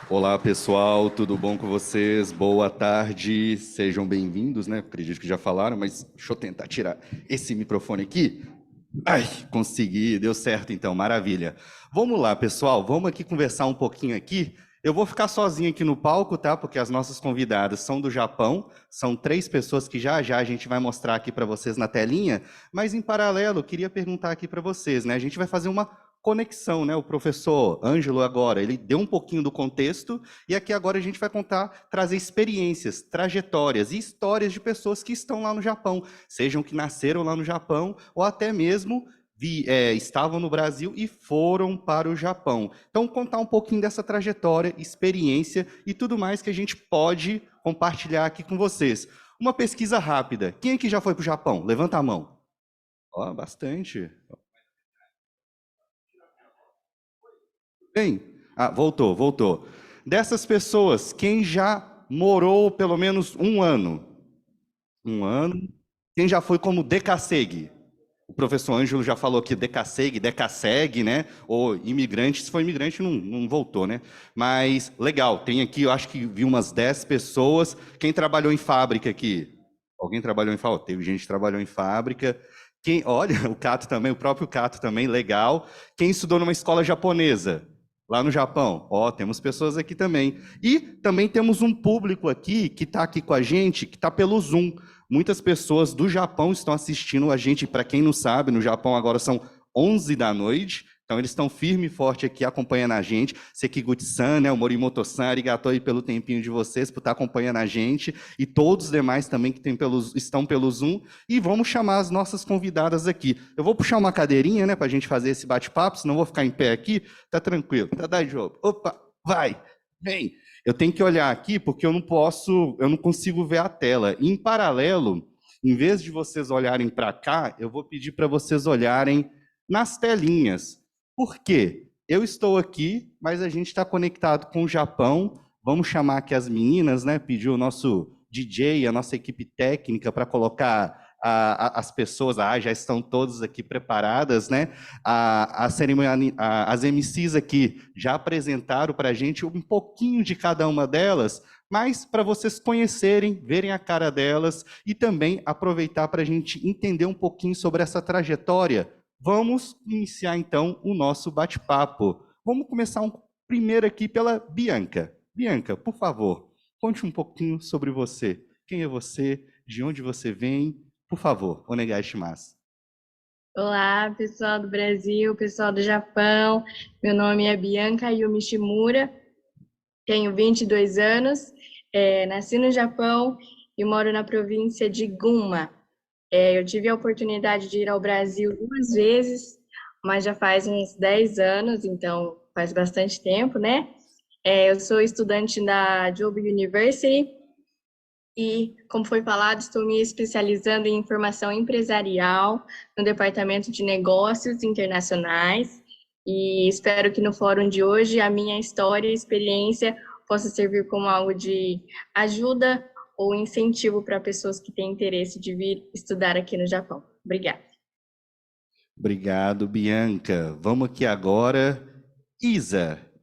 Olá, pessoal, tudo bom com vocês? Boa tarde, sejam bem-vindos, né? Acredito que já falaram, mas deixa eu tentar tirar esse microfone aqui. Ai, consegui, deu certo então, maravilha. Vamos lá, pessoal, vamos aqui conversar um pouquinho aqui. Eu vou ficar sozinho aqui no palco, tá? Porque as nossas convidadas são do Japão, são 3 pessoas que já já a gente vai mostrar aqui para vocês na telinha, mas em paralelo, eu queria perguntar aqui para vocês, né? A gente vai fazer uma conexão, né? O professor Ângelo agora, ele deu um pouquinho do contexto e aqui agora a gente vai contar, trazer experiências, trajetórias e histórias de pessoas que estão lá no Japão, sejam que nasceram lá no Japão ou até mesmo estavam no Brasil e foram para o Japão. Então, contar um pouquinho dessa trajetória, experiência e tudo mais que a gente pode compartilhar aqui com vocês. Uma pesquisa rápida. Quem aqui já foi para o Japão? Levanta a mão. Ó, bastante. Bem, voltou. Dessas pessoas, quem já morou pelo menos um ano? Um ano. Quem já foi como decassegue? O professor Ângelo já falou que decassegue, decassegue, né? Ou imigrante, se for imigrante não voltou, né? Mas legal, tem aqui, eu acho que vi umas 10 pessoas. Quem trabalhou em fábrica aqui? Alguém trabalhou em fábrica? Teve gente que trabalhou em fábrica. Quem, olha, o Cato também, o próprio Cato também, legal. Quem estudou numa escola japonesa? Lá no Japão, ó, temos pessoas aqui também. E também temos um público aqui que está aqui com a gente, que está pelo Zoom. Muitas pessoas do Japão estão assistindo a gente. Para quem não sabe, no Japão agora são 11 da noite. Então eles estão firme e forte aqui acompanhando a gente. Sekiguchi-san, né, o Morimoto-san, arigatou aí pelo tempinho de vocês, por estar acompanhando a gente. E todos os demais também que estão pelo Zoom. E vamos chamar as nossas convidadas aqui. Eu vou puxar uma cadeirinha, né, para a gente fazer esse bate-papo, senão vou ficar em pé aqui. Tá tranquilo, tá da jogo. Opa, vai, vem. Eu tenho que olhar aqui porque eu não consigo ver a tela. Em paralelo, em vez de vocês olharem para cá, eu vou pedir para vocês olharem nas telinhas. Por quê? Eu estou aqui, mas a gente está conectado com o Japão. Vamos chamar aqui as meninas, né? Pedir o nosso DJ, a nossa equipe técnica para colocar as pessoas, já estão todas aqui preparadas, né? A cerimônia, as MCs aqui já apresentaram para a gente um pouquinho de cada uma delas, mas para vocês conhecerem, verem a cara delas e também aproveitar para a gente entender um pouquinho sobre essa trajetória. Vamos iniciar então o nosso bate-papo. Vamos começar primeiro aqui pela Bianca. Bianca, por favor, conte um pouquinho sobre você. Quem é você? De onde você vem? Por favor, onegai shimasu. Olá, pessoal do Brasil, pessoal do Japão. Meu nome é Bianca Yumi Shimura, tenho 22 anos, nasci no Japão e moro na província de Gunma. Eu tive a oportunidade de ir ao Brasil 2 vezes, mas já faz uns 10 anos, então faz bastante tempo, né? Eu sou estudante da Job University e, como foi falado, estou me especializando em informação empresarial no Departamento de Negócios Internacionais e espero que no fórum de hoje a minha história e experiência possa servir como algo de ajuda ou incentivo para pessoas que têm interesse de vir estudar aqui no Japão. Obrigada. Obrigado, Bianca. Vamos aqui agora.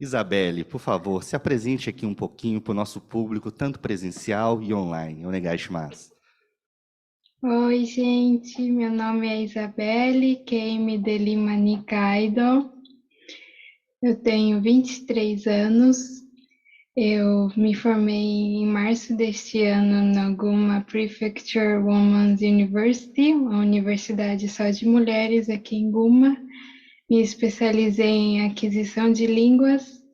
Isabelle, por favor, se apresente aqui um pouquinho para o nosso público, tanto presencial e online. Onegai shimasu. Oi, gente, meu nome é Isabelle Keimi de Lima Nikaido. Eu tenho 23 anos. Eu me formei em março deste ano na Gunma Prefecture Women's University, uma universidade só de mulheres aqui em Gunma. Me especializei em aquisição de línguas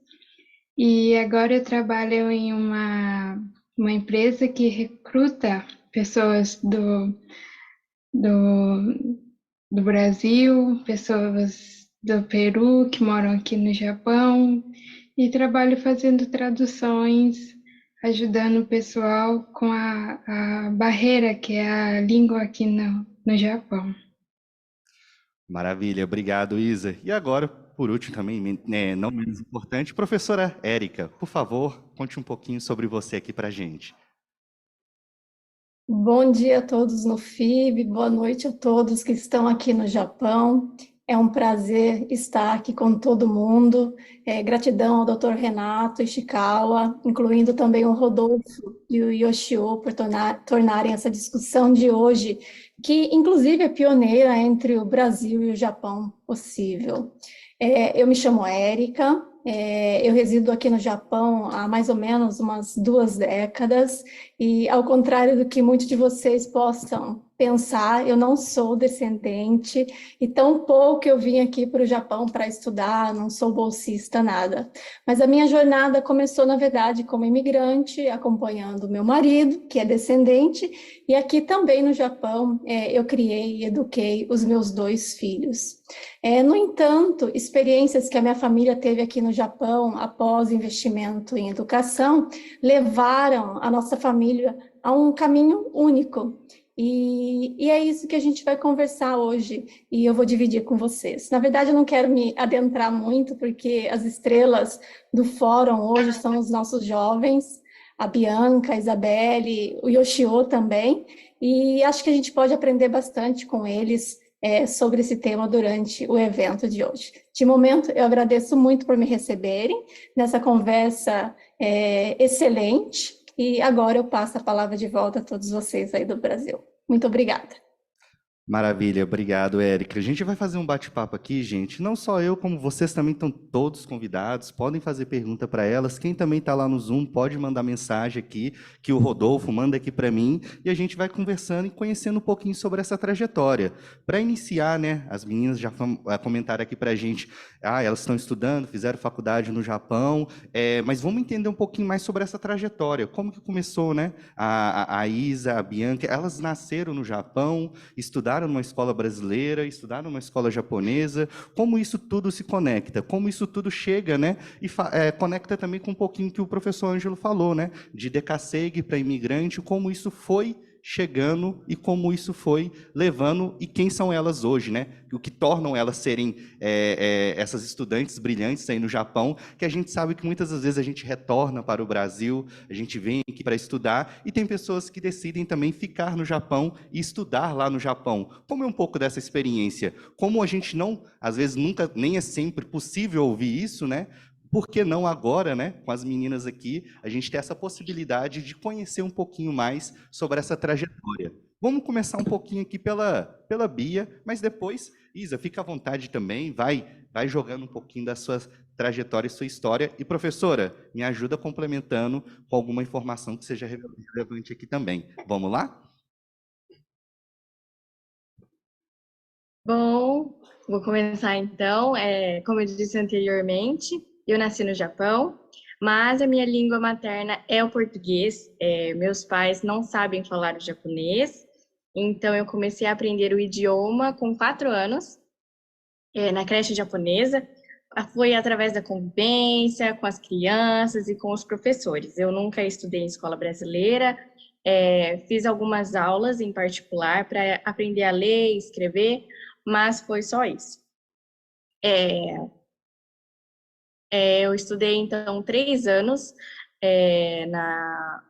e agora eu trabalho em uma empresa que recruta pessoas do Brasil, pessoas do Peru que moram aqui no Japão, e trabalho fazendo traduções, ajudando o pessoal com a barreira que é a língua aqui no Japão. Maravilha, obrigado, Isa. E agora, por último também, né, não menos importante, professora Érica, por favor, conte um pouquinho sobre você aqui para a gente. Bom dia a todos no FIB, boa noite a todos que estão aqui no Japão. É um prazer estar aqui com todo mundo. Gratidão ao Dr. Renato Ishikawa, incluindo também o Rodolfo e o Yoshio por tornarem essa discussão de hoje, que inclusive é pioneira entre o Brasil e o Japão, possível. Eu me chamo Érica, eu resido aqui no Japão há mais ou menos umas 2 décadas, e ao contrário do que muitos de vocês possam pensar, eu não sou descendente, e tampouco eu vim aqui para o Japão para estudar, não sou bolsista, nada. Mas a minha jornada começou, na verdade, como imigrante, acompanhando meu marido, que é descendente, e aqui também no Japão eu criei e eduquei os meus 2 filhos. No entanto, experiências que a minha família teve aqui no Japão, após investimento em educação, levaram a nossa família a um caminho único. E é isso que a gente vai conversar hoje, e eu vou dividir com vocês. Na verdade, eu não quero me adentrar muito, porque as estrelas do fórum hoje são os nossos jovens, a Bianca, a Isabelle, o Yoshio também, e acho que a gente pode aprender bastante com eles sobre esse tema durante o evento de hoje. De momento, eu agradeço muito por me receberem nessa conversa excelente, e agora eu passo a palavra de volta a todos vocês aí do Brasil. Muito obrigada. Maravilha, obrigado, Érica. A gente vai fazer um bate-papo aqui, gente. Não só eu, como vocês também estão todos convidados. Podem fazer pergunta para elas. Quem também está lá no Zoom pode mandar mensagem aqui, que o Rodolfo manda aqui para mim, e a gente vai conversando e conhecendo um pouquinho sobre essa trajetória. Para iniciar, né, as meninas já comentaram aqui para a gente, elas estão estudando, fizeram faculdade no Japão, mas vamos entender um pouquinho mais sobre essa trajetória. Como que começou, né? A Isa, a Bianca, elas nasceram no Japão, estudaram numa escola brasileira, estudaram numa escola japonesa, como isso tudo se conecta, como isso tudo chega, né? E conecta também com um pouquinho que o professor Ângelo falou, né? De DKSEG para imigrante, como isso foi chegando e como isso foi levando e quem são elas hoje, né? O que tornam elas serem essas estudantes brilhantes aí no Japão, que a gente sabe que muitas das vezes a gente retorna para o Brasil, a gente vem aqui para estudar, e tem pessoas que decidem também ficar no Japão e estudar lá no Japão. Como é um pouco dessa experiência? Como a gente não, às vezes nunca, nem é sempre possível ouvir isso, né? Por que não agora, né, com as meninas aqui, a gente ter essa possibilidade de conhecer um pouquinho mais sobre essa trajetória? Vamos começar um pouquinho aqui pela Bia, mas depois, Isa, fica à vontade também, vai jogando um pouquinho da sua trajetória e sua história. E, professora, me ajuda complementando com alguma informação que seja relevante aqui também. Vamos lá? Bom, vou começar então. Como eu disse anteriormente, eu nasci no Japão, mas a minha língua materna é o português. Meus pais não sabem falar o japonês, então eu comecei a aprender o idioma com 4 anos, na creche japonesa. Foi através da convivência com as crianças e com os professores. Eu nunca estudei em escola brasileira, fiz algumas aulas em particular para aprender a ler e escrever, mas foi só isso. Eu estudei, então, 3 anos na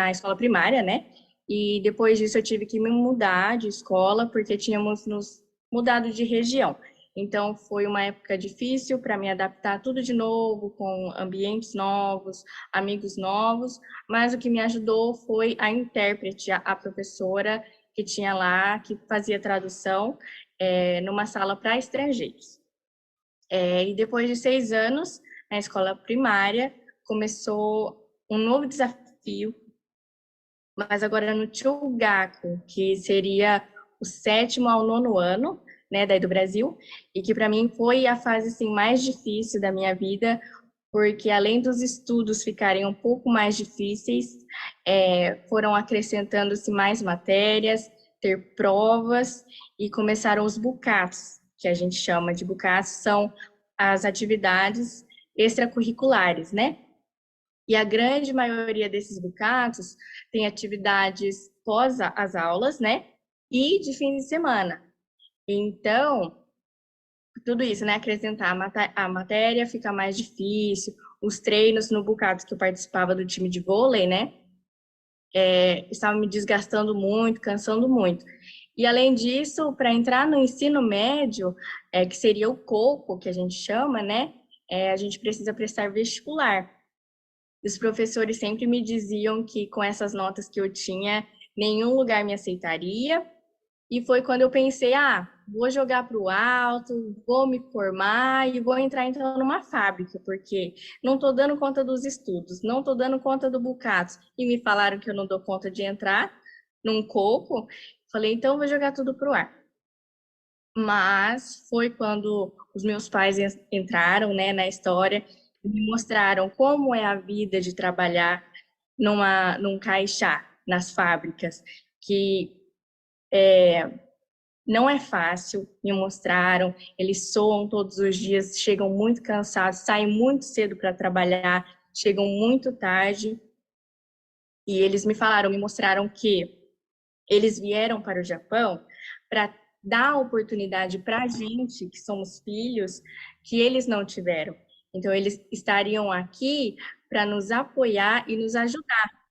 escola primária, né? E depois disso eu tive que me mudar de escola, porque tínhamos nos mudado de região. Então, foi uma época difícil para me adaptar tudo de novo, com ambientes novos, amigos novos, mas o que me ajudou foi a intérprete, a professora que tinha lá, que fazia tradução numa sala para estrangeiros. E depois de 6 anos, na escola primária, começou um novo desafio, mas agora no Chugaku, que seria o 7º ao 9º ano, né, daí do Brasil, e que para mim foi a fase assim, mais difícil da minha vida, porque além dos estudos ficarem um pouco mais difíceis, foram acrescentando-se mais matérias, ter provas, e começaram os bukatos, que a gente chama de bukatos, são as atividades extracurriculares, né? E a grande maioria desses bukatos tem atividades pós as aulas, né? E de fim de semana. Então, tudo isso, né? Acrescentar a matéria fica mais difícil. Os treinos no bucato que eu participava do time de vôlei, né? Estavam me desgastando muito, cansando muito. E, além disso, para entrar no ensino médio, que seria o COCO, que a gente chama, né? A gente precisa prestar vestibular. Os professores sempre me diziam que, com essas notas que eu tinha, nenhum lugar me aceitaria. E foi quando eu pensei, vou jogar para o alto, vou me formar e vou entrar, então, numa fábrica, porque não estou dando conta dos estudos, não estou dando conta do Bucatos. E me falaram que eu não dou conta de entrar num coco. Falei, então, vou jogar tudo para o ar. Mas foi quando os meus pais entraram, né, na história e me mostraram como é a vida de trabalhar num caixá, nas fábricas, que não é fácil, me mostraram, eles soam todos os dias, chegam muito cansados, saem muito cedo para trabalhar, chegam muito tarde, e eles me mostraram que eles vieram para o Japão para dar oportunidade para a gente, que somos filhos, que eles não tiveram. Então, eles estariam aqui para nos apoiar e nos ajudar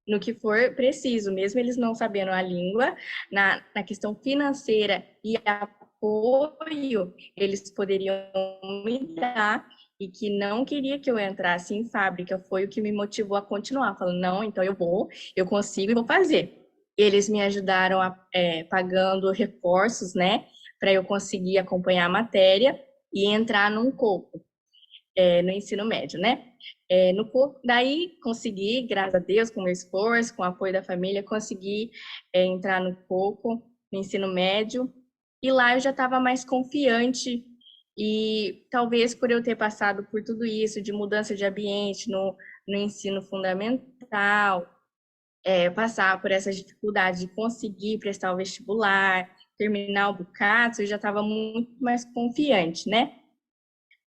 no que for preciso, mesmo eles não sabendo a língua, na questão financeira e apoio, eles poderiam me dar, e que não queria que eu entrasse em fábrica, foi o que me motivou a continuar, falando, não, então eu consigo e vou fazer. Eles me ajudaram pagando reforços, né, para eu conseguir acompanhar a matéria e entrar num corpo, no ensino médio, né? Daí consegui, graças a Deus, com o meu esforço, com o apoio da família, consegui entrar no COCO, no ensino médio, e lá eu já estava mais confiante, e talvez por eu ter passado por tudo isso, de mudança de ambiente no ensino fundamental, passar por essas dificuldades de conseguir prestar o vestibular, terminar o Bucatos, eu já estava muito mais confiante, né?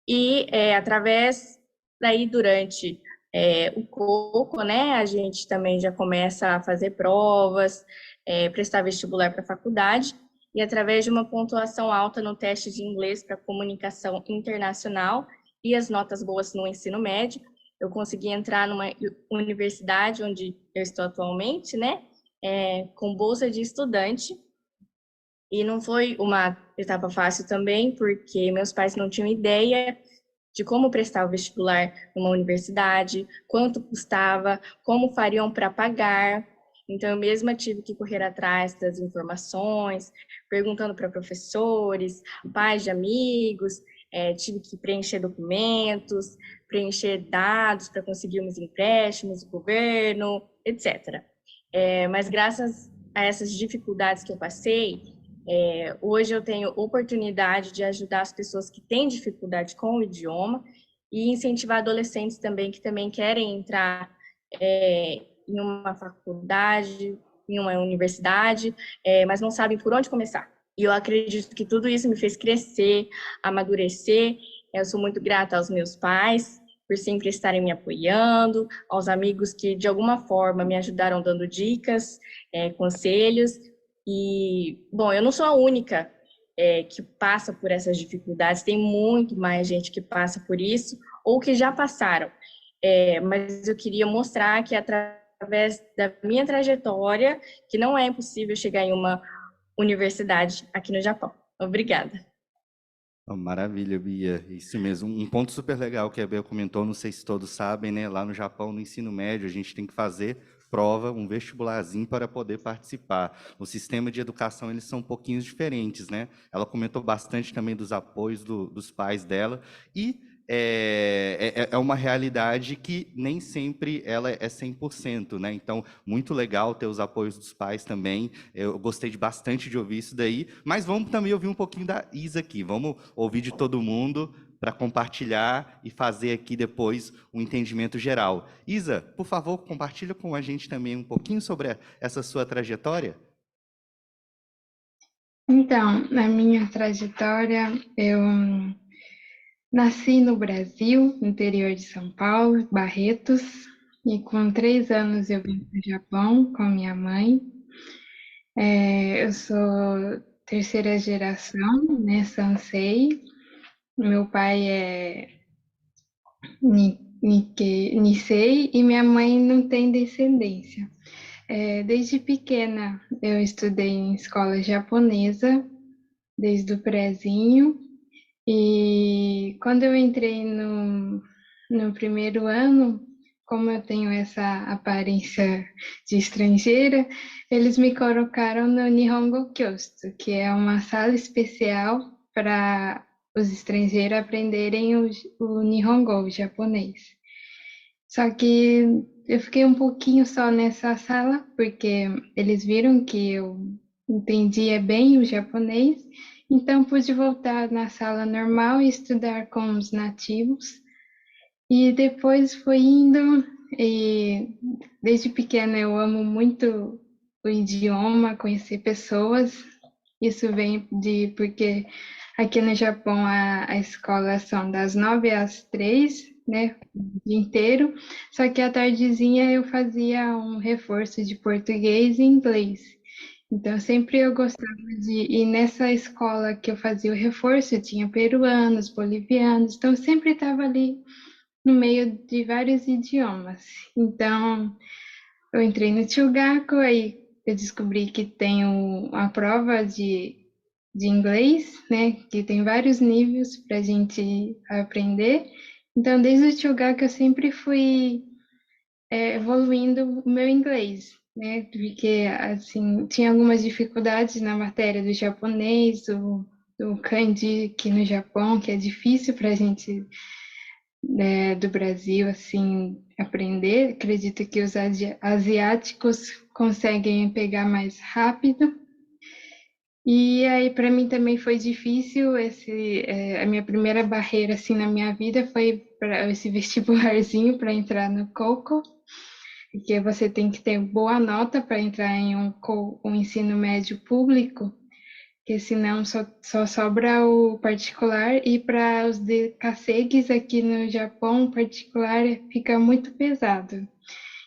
E através daí, durante o COCO, né, a gente também já começa a fazer provas, prestar vestibular para a faculdade, e através de uma pontuação alta no teste de inglês para comunicação internacional e as notas boas no ensino médio, eu consegui entrar numa universidade onde eu estou atualmente, né, com bolsa de estudante. E não foi uma etapa fácil também, porque meus pais não tinham ideia de como prestar o vestibular numa universidade, quanto custava, como fariam para pagar. Então, eu mesma tive que correr atrás das informações, perguntando para professores, pais de amigos, tive que preencher documentos, preencher dados para conseguir uns empréstimos do governo, etc. Mas graças a essas dificuldades que eu passei, hoje eu tenho oportunidade de ajudar as pessoas que têm dificuldade com o idioma e incentivar adolescentes também que também querem entrar em uma faculdade, em uma universidade, mas não sabem por onde começar. E eu acredito que tudo isso me fez crescer, amadurecer. Eu sou muito grata aos meus pais por sempre estarem me apoiando, aos amigos que de alguma forma me ajudaram dando dicas, conselhos. E, bom, eu não sou a única que passa por essas dificuldades, tem muito mais gente que passa por isso, ou que já passaram. Mas eu queria mostrar que, através da minha trajetória, que não é impossível chegar em uma universidade aqui no Japão. Obrigada. Oh, maravilha, Bia. Isso mesmo. Um ponto super legal que a Bia comentou, não sei se todos sabem, né? Lá no Japão, no ensino médio, a gente tem que fazer prova, um vestibularzinho para poder participar. O sistema de educação, eles são um pouquinho diferentes, né? Ela comentou bastante também dos apoios dos pais dela, e é uma realidade que nem sempre ela é 100%, né? Então, muito legal ter os apoios dos pais também. Eu gostei bastante de ouvir isso daí, mas vamos também ouvir um pouquinho da Isa aqui. Vamos ouvir de todo mundo para compartilhar e fazer aqui depois um entendimento geral. Isa, por favor, compartilha com a gente também um pouquinho sobre essa sua trajetória. Então, na minha trajetória, eu nasci no Brasil, no interior de São Paulo, Barretos, e com 3 anos eu vim para o Japão com minha mãe. Eu sou terceira geração, né, Sansei. Meu pai é Nisei e minha mãe não tem descendência. Desde pequena eu estudei em escola japonesa, desde o prezinho, e quando eu entrei no primeiro ano, como eu tenho essa aparência de estrangeira, eles me colocaram no Nihongo Kyosu, que é uma sala especial para os estrangeiros aprenderem o Nihongo, o japonês. Só que eu fiquei um pouquinho só nessa sala, porque eles viram que eu entendia bem o japonês, então pude voltar na sala normal e estudar com os nativos. E depois foi indo, e desde pequena eu amo muito o idioma, conhecer pessoas. Isso vem porque aqui no Japão a escola são das 9 às 3, né, o dia inteiro. Só que à tardezinha eu fazia um reforço de português e inglês. Então sempre eu gostava de ir nessa escola que eu fazia o reforço, tinha peruanos, bolivianos, então eu sempre estava ali no meio de vários idiomas. Então, eu entrei no Tsugaku, aí eu descobri que tem a prova de inglês, né? Que tem vários níveis para a gente aprender. Então, desde o Tsugaku eu sempre fui evoluindo o meu inglês, né? Porque, assim, tinha algumas dificuldades na matéria do japonês, do kanji aqui no Japão, que é difícil para a gente do Brasil, assim, aprender. Acredito que os asiáticos conseguem pegar mais rápido. E aí, para mim também foi difícil a minha primeira barreira, assim, na minha vida foi para esse vestibularzinho para entrar no Coco, porque você tem que ter boa nota para entrar em um ensino médio público, porque senão só sobra o particular, e para os decassegues aqui no Japão, o particular fica muito pesado.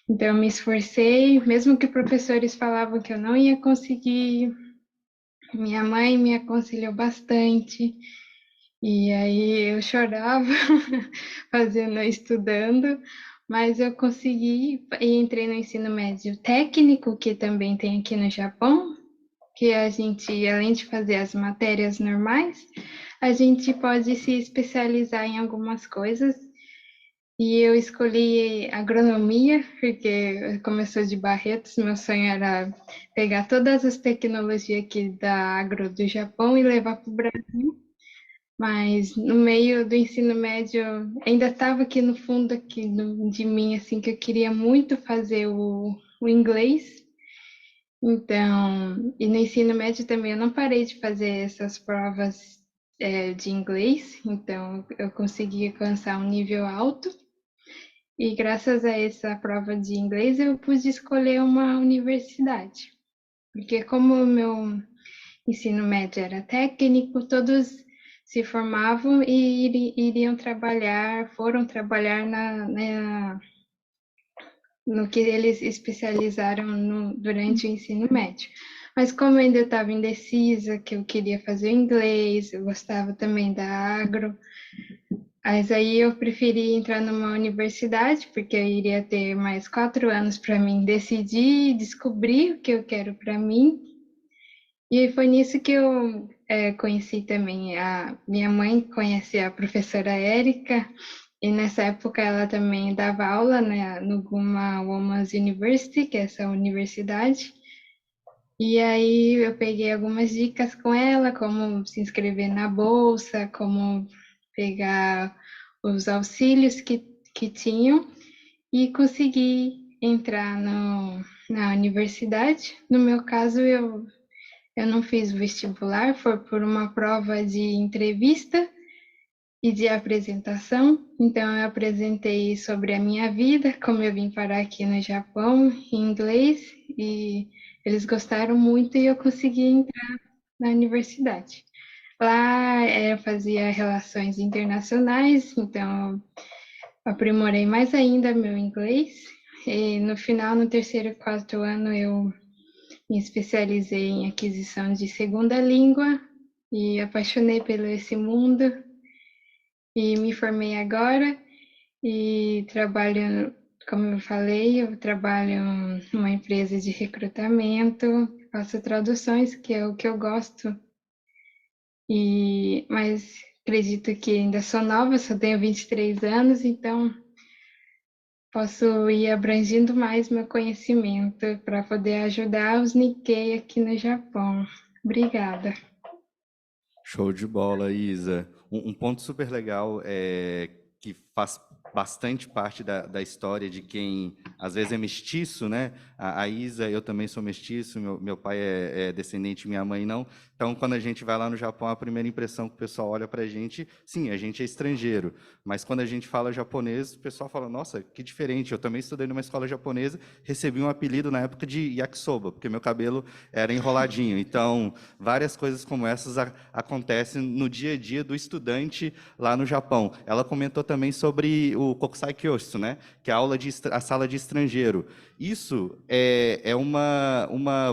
Então, eu me esforcei, mesmo que professores falavam que eu não ia conseguir, minha mãe me aconselhou bastante, e aí eu chorava estudando, mas eu consegui e entrei no ensino médio técnico, que também tem aqui no Japão, que a gente, além de fazer as matérias normais, a gente pode se especializar em algumas coisas. E eu escolhi agronomia, porque como eu sou de Barretos, meu sonho era pegar todas as tecnologias aqui da agro do Japão e levar para o Brasil. Mas no meio do ensino médio, ainda estava aqui no fundo de mim, assim, que eu queria muito fazer o inglês. Então, e no ensino médio também eu não parei de fazer essas provas de inglês, então eu consegui alcançar um nível alto. E graças a essa prova de inglês eu pude escolher uma universidade, porque como o meu ensino médio era técnico, todos se formavam e iriam trabalhar, foram trabalhar no que eles especializaram durante o ensino médio. Mas como eu ainda estava indecisa, que eu queria fazer inglês, eu gostava também da agro, mas aí eu preferi entrar numa universidade, porque eu iria ter mais 4 anos para mim decidir, descobrir o que eu quero para mim. E foi nisso que eu conheci também a minha mãe, conhece a professora Érica, e nessa época ela também dava aula, né, no Guma Women's University, que é essa universidade. E aí eu peguei algumas dicas com ela, como se inscrever na bolsa, como pegar os auxílios que tinham, e consegui entrar na universidade. No meu caso, eu não fiz vestibular, foi por uma prova de entrevista e de apresentação. Então, eu apresentei sobre a minha vida, como eu vim parar aqui no Japão, em inglês, e eles gostaram muito e eu consegui entrar na universidade. Lá eu fazia relações internacionais, então aprimorei mais ainda meu inglês. E no final, no terceiro e quarto ano, eu me especializei em aquisição de segunda língua e apaixonei pelo esse mundo e me formei agora e trabalho como eu falei, eu trabalho numa empresa de recrutamento, faço traduções, que é o que eu gosto, mas acredito que ainda sou nova, só tenho 23 anos, então posso ir abrangindo mais meu conhecimento para poder ajudar os Nikkei aqui no Japão. Obrigada. Show de bola, Isa. Um ponto super legal que faz bastante parte da história de quem às vezes é mestiço, né? A Isa, eu também sou mestiço, meu pai é descendente, minha mãe não. Então, quando a gente vai lá no Japão, a primeira impressão que o pessoal olha para a gente, sim, a gente é estrangeiro. Mas quando a gente fala japonês, o pessoal fala, nossa, que diferente. Eu também estudei numa escola japonesa, recebi um apelido na época de yakisoba, porque meu cabelo era enroladinho. Então, várias coisas como essas acontecem no dia a dia do estudante lá no Japão. Ela comentou também sobre o Kokusai Kyoshu, né? Que é a sala de estrangeiro. Isso é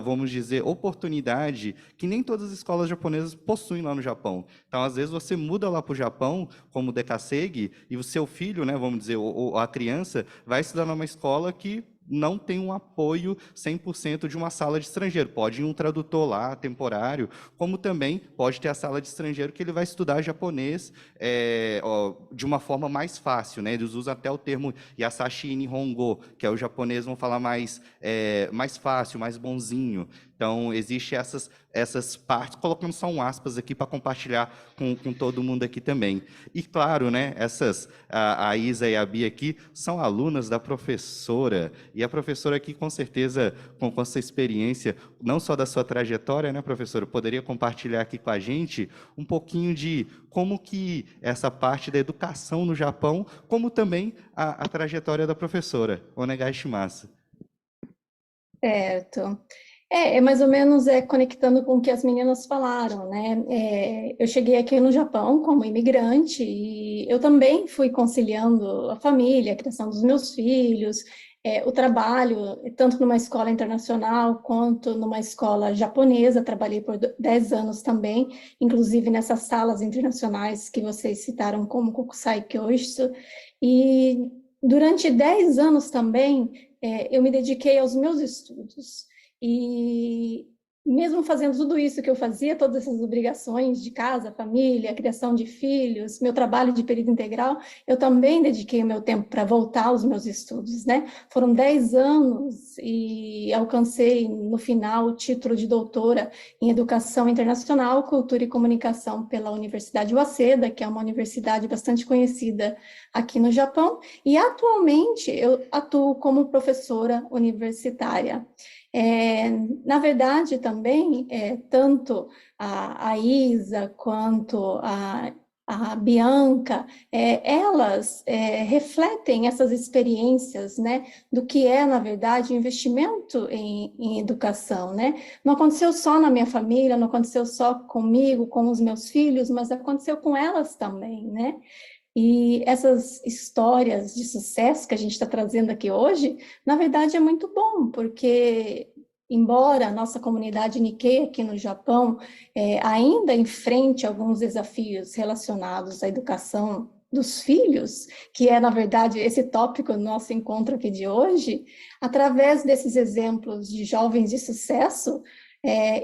vamos dizer, oportunidade que nem todas as escolas japonesas possuem lá no Japão. Então, às vezes, você muda lá para o Japão, como Dekasegi, e o seu filho, né, vamos dizer, ou a criança, vai estudar numa escola que não tem um apoio 100% de uma sala de estrangeiro. Pode ir um tradutor lá, temporário, como também pode ter a sala de estrangeiro que ele vai estudar japonês de uma forma mais fácil, né? Eles usam até o termo Yasashi Nihongo, que é o japonês, vão falar mais fácil, mais bonzinho. Então, existem essas partes, colocando só um aspas aqui para compartilhar com todo mundo aqui também. E, claro, né, a Isa e a Bia aqui são alunas da professora, e a professora aqui, com certeza, com essa experiência, não só da sua trajetória, né, professora, poderia compartilhar aqui com a gente um pouquinho de como que essa parte da educação no Japão, como também a trajetória da professora, Onegai shimasu. Certo. É mais ou menos conectando com o que as meninas falaram, né? Eu cheguei aqui no Japão como imigrante e eu também fui conciliando a família, a criação dos meus filhos, o trabalho, tanto numa escola internacional quanto numa escola japonesa. Trabalhei por 10 anos também, inclusive nessas salas internacionais que vocês citaram como Kokusai Kyoshu. E durante 10 anos também, eu me dediquei aos meus estudos. E mesmo fazendo tudo isso que eu fazia, todas essas obrigações de casa, família, criação de filhos, meu trabalho de período integral, eu também dediquei o meu tempo para voltar aos meus estudos, né? Foram 10 anos e alcancei, no final, o título de doutora em Educação Internacional, Cultura e Comunicação pela Universidade Waseda, que é uma universidade bastante conhecida aqui no Japão, e atualmente eu atuo como professora universitária. Na verdade, também, tanto a Isa quanto a Bianca, elas refletem essas experiências, né, do que é, na verdade, investimento em educação, né? Não aconteceu só na minha família, não aconteceu só comigo, com os meus filhos, mas aconteceu com elas também, né? E essas histórias de sucesso que a gente está trazendo aqui hoje, na verdade é muito bom, porque embora a nossa comunidade Nikkei aqui no Japão ainda enfrente alguns desafios relacionados à educação dos filhos, que é, na verdade, esse tópico do nosso encontro aqui de hoje, através desses exemplos de jovens de sucesso,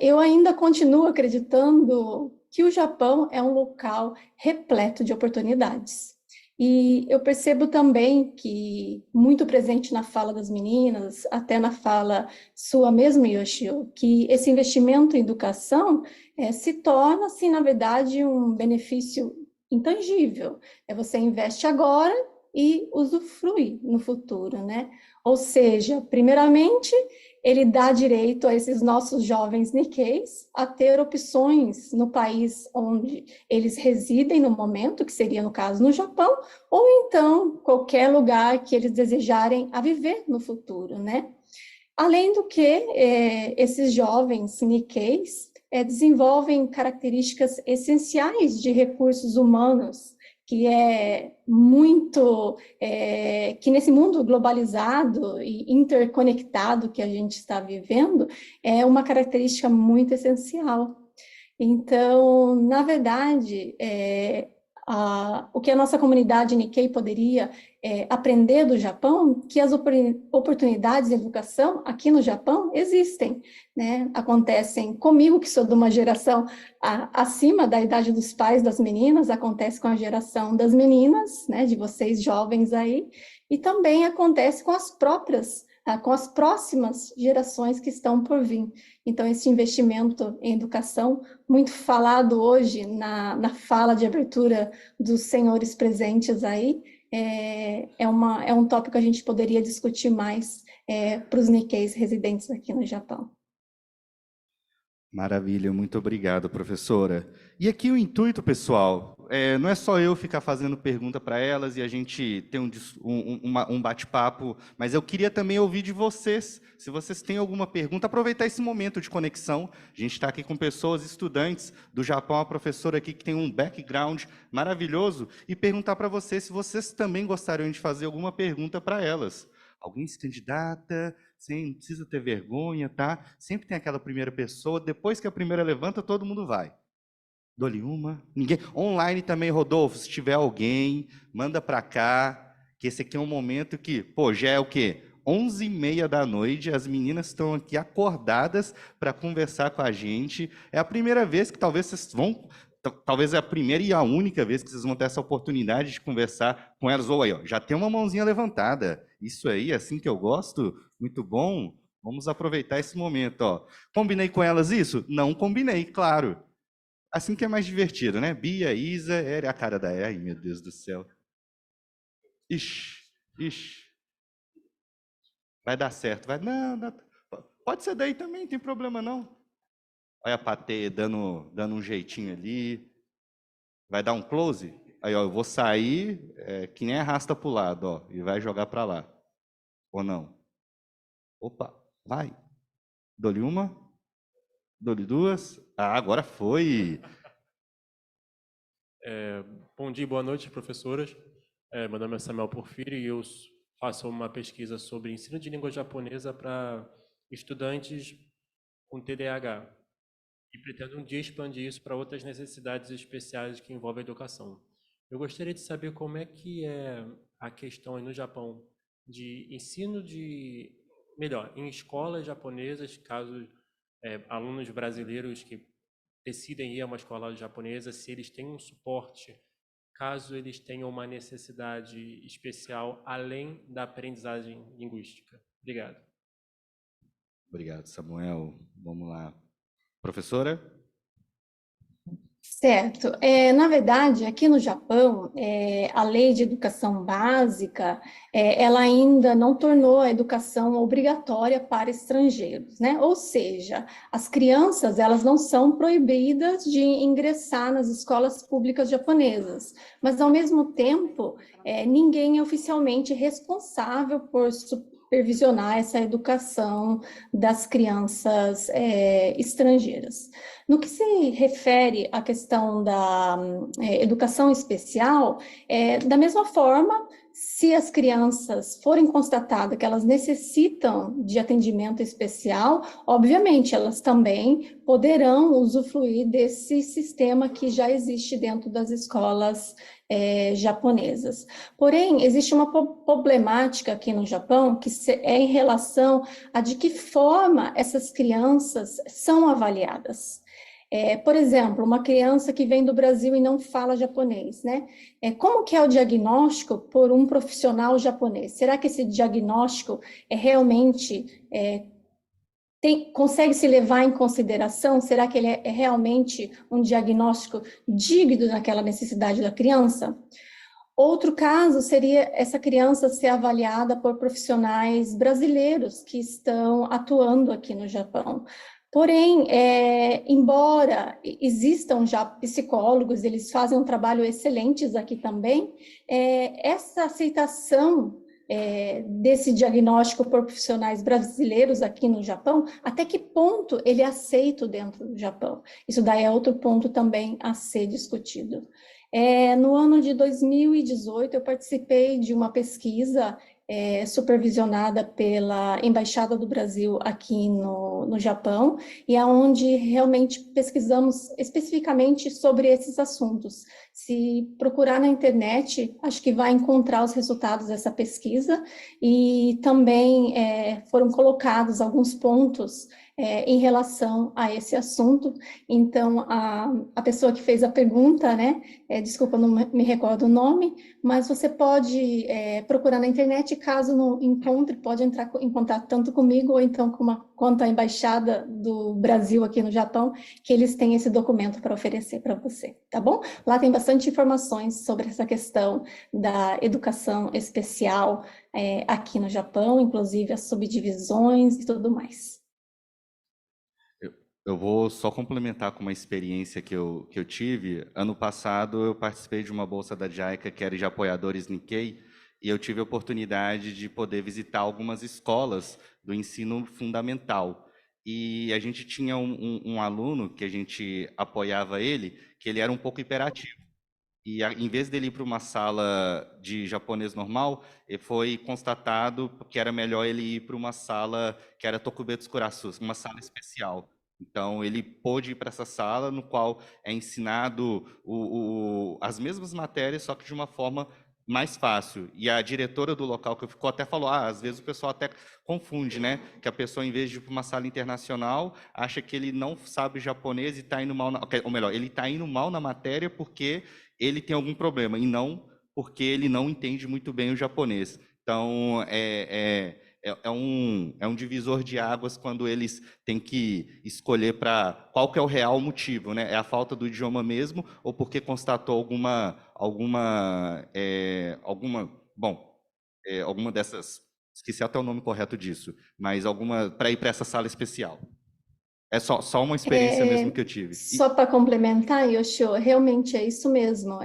eu ainda continuo acreditando que o Japão é um local repleto de oportunidades. E eu percebo também que, muito presente na fala das meninas, até na fala sua mesmo, Yoshio, que esse investimento em educação se torna, assim, na verdade, um benefício intangível. Você investe agora e usufrui no futuro, né? Ou seja, primeiramente, ele dá direito a esses nossos jovens Nikkeis a ter opções no país onde eles residem no momento, que seria, no caso, no Japão, ou então qualquer lugar que eles desejarem a viver no futuro, né? Além do que, esses jovens Nikkeis desenvolvem características essenciais de recursos humanos, que que nesse mundo globalizado e interconectado que a gente está vivendo, é uma característica muito essencial. Então, na verdade, o que a nossa comunidade Nikkei poderia aprender do Japão, que as oportunidades de educação aqui no Japão existem, né? Acontecem comigo, que sou de uma geração acima da idade dos pais das meninas, acontece com a geração das meninas, né, de vocês jovens aí, e também acontece com com as próximas gerações que estão por vir. Então, esse investimento em educação, muito falado hoje na fala de abertura dos senhores presentes aí, é um tópico que a gente poderia discutir mais para os Nikkeis residentes aqui no Japão. Maravilha, muito obrigado, professora. E aqui o intuito, pessoal, não é só eu ficar fazendo pergunta para elas e a gente ter um bate-papo, mas eu queria também ouvir de vocês. Se vocês têm alguma pergunta, aproveitar esse momento de conexão. A gente está aqui com pessoas, estudantes do Japão, a professora aqui que tem um background maravilhoso, e perguntar para vocês se vocês também gostariam de fazer alguma pergunta para elas. Alguém se candidata? Não precisa ter vergonha, tá? Sempre tem aquela primeira pessoa, depois que a primeira levanta, todo mundo vai. Dou-lhe uma. Ninguém. Online também, Rodolfo, se tiver alguém, manda para cá, que esse aqui é um momento que, pô, já é o quê? 11h30 da noite, as meninas estão aqui acordadas para conversar com a gente. É a primeira vez que talvez vocês vão... Talvez é a primeira e a única vez que vocês vão ter essa oportunidade de conversar com elas. Ou aí, ó, já tem uma mãozinha levantada. Isso aí, assim que eu gosto, muito bom. Vamos aproveitar esse momento, ó. Combinei com elas isso? Não combinei, claro. Assim que é mais divertido, né? Bia, Isa, era a cara da ai, meu Deus do céu. Ixi. Vai dar certo, vai. Não, pode ser daí também, não tem problema não. Olha a Patê dando um jeitinho ali. Vai dar um close? Aí, ó, eu vou sair que nem arrasta para o lado, ó, e vai jogar para lá. Ou não? Opa, vai. Dou-lhe uma. Dou-lhe duas. Ah, agora foi. Bom dia, boa noite, professoras. Meu nome é Samuel Porfírio e eu faço uma pesquisa sobre ensino de língua japonesa para estudantes com TDAH. E pretendo um dia expandir isso para outras necessidades especiais que envolvem a educação. Eu gostaria de saber como é que é a questão aí no Japão de ensino em escolas japonesas, caso alunos brasileiros que decidem ir a uma escola japonesa, se eles têm um suporte, caso eles tenham uma necessidade especial além da aprendizagem linguística. Obrigado. Obrigado, Samuel. Vamos lá. Professora? Certo. Na verdade, aqui no Japão, a lei de educação básica, ela ainda não tornou a educação obrigatória para estrangeiros, né? Ou seja, as crianças, elas não são proibidas de ingressar nas escolas públicas japonesas, mas, ao mesmo tempo, ninguém é oficialmente responsável por supervisionar essa educação das crianças estrangeiras. No que se refere à questão da educação especial, da mesma forma, se as crianças forem constatadas que elas necessitam de atendimento especial, obviamente elas também poderão usufruir desse sistema que já existe dentro das escolas japonesas. Porém, existe uma problemática aqui no Japão que é em relação a de que forma essas crianças são avaliadas. Por exemplo, uma criança que vem do Brasil e não fala japonês, né? Como que é o diagnóstico por um profissional japonês? Será que esse diagnóstico realmente consegue se levar em consideração? Será que ele é realmente um diagnóstico digno daquela necessidade da criança? Outro caso seria essa criança ser avaliada por profissionais brasileiros que estão atuando aqui no Japão. Porém, embora existam já psicólogos, eles fazem um trabalho excelente aqui também, essa aceitação desse diagnóstico por profissionais brasileiros aqui no Japão, até que ponto ele é aceito dentro do Japão? Isso daí é outro ponto também a ser discutido. No ano de 2018, eu participei de uma pesquisa supervisionada pela Embaixada do Brasil aqui no Japão, e aonde realmente pesquisamos especificamente sobre esses assuntos. Se procurar na internet, acho que vai encontrar os resultados dessa pesquisa, e também foram colocados alguns pontos em relação a esse assunto. Então, a pessoa que fez a pergunta, né, desculpa, não me recordo o nome, mas você pode procurar na internet, caso não encontre, pode entrar em contato tanto comigo ou então quanto a Embaixada do Brasil aqui no Japão, que eles têm esse documento para oferecer para você, tá bom? Lá tem bastante informações sobre essa questão da educação especial aqui no Japão, inclusive as subdivisões e tudo mais. Eu vou só complementar com uma experiência que eu tive. Ano passado, eu participei de uma bolsa da JICA, que era de apoiadores Nikkei, e eu tive a oportunidade de poder visitar algumas escolas do ensino fundamental. E a gente tinha um aluno que a gente apoiava ele, que ele era um pouco hiperativo. E em vez dele ir para uma sala de japonês normal, foi constatado que era melhor ele ir para uma sala que era Tokubetsu Kurasu, uma sala especial. Então, ele pôde ir para essa sala, no qual é ensinado as mesmas matérias, só que de uma forma mais fácil. E a diretora do local que ficou até falou, às vezes o pessoal até confunde, né? Que a pessoa, em vez de ir para uma sala internacional, acha que ele não sabe japonês e está indo mal, ou melhor, ele está indo mal na matéria porque ele tem algum problema, e não porque ele não entende muito bem o japonês. Então, é um divisor de águas quando eles têm que escolher para qual que é o real motivo, né? É a falta do idioma mesmo, ou porque constatou alguma dessas, esqueci até o nome correto disso, mas alguma para ir para essa sala especial. É só uma experiência mesmo que eu tive. Só para complementar, Yoshio, realmente é isso mesmo.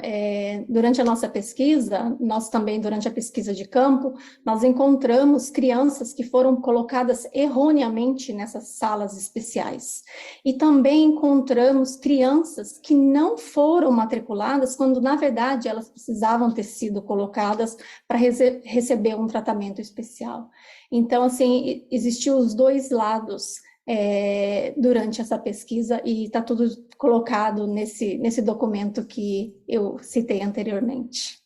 Durante a nossa pesquisa, nós também, durante a pesquisa de campo, nós encontramos crianças que foram colocadas erroneamente nessas salas especiais. E também encontramos crianças que não foram matriculadas, quando, na verdade, elas precisavam ter sido colocadas para receber um tratamento especial. Então, assim, existiu os dois lados durante essa pesquisa, e está tudo colocado nesse documento que eu citei anteriormente.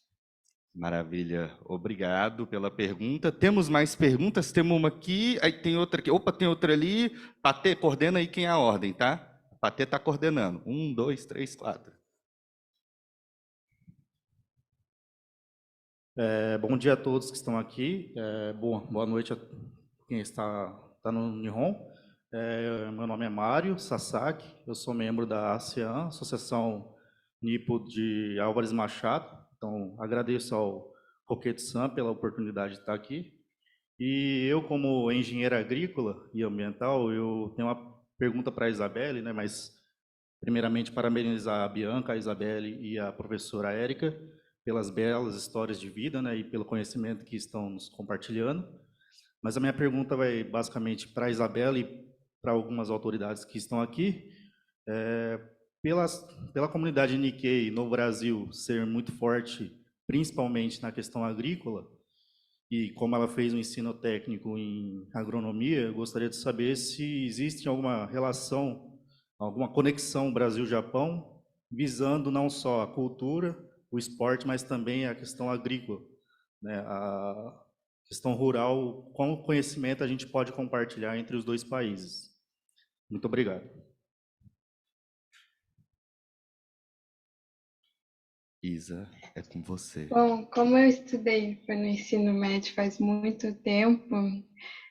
Maravilha, obrigado pela pergunta. Temos mais perguntas? Temos uma aqui, aí tem outra aqui. Opa, tem outra ali. Patê, coordena aí quem é a ordem, tá? Patê está coordenando. 1, 2, 3, 4. Bom dia a todos que estão aqui. Boa noite a quem está no Nihon. Meu nome é Mário Sasaki, eu sou membro da ASEAN, Associação Nipo de Álvares Machado. Então, agradeço ao Roquete-san pela oportunidade de estar aqui. E eu, como engenheiro agrícola e ambiental, eu tenho uma pergunta para a Isabelle, né? Mas, primeiramente, parabenizar a Bianca, a Isabelle e a professora Érica pelas belas histórias de vida, né? E pelo conhecimento que estão nos compartilhando. Mas a minha pergunta vai basicamente para a Isabelle e para algumas autoridades que estão aqui. Pela comunidade Nikkei no Brasil ser muito forte, principalmente na questão agrícola, e como ela fez um ensino técnico em agronomia, eu gostaria de saber se existe alguma relação, alguma conexão Brasil-Japão, visando não só a cultura, o esporte, mas também a questão agrícola, né? A questão rural, qual conhecimento a gente pode compartilhar entre os dois países. Muito obrigado. Isa, é com você. Bom, como eu estudei no ensino médio faz muito tempo,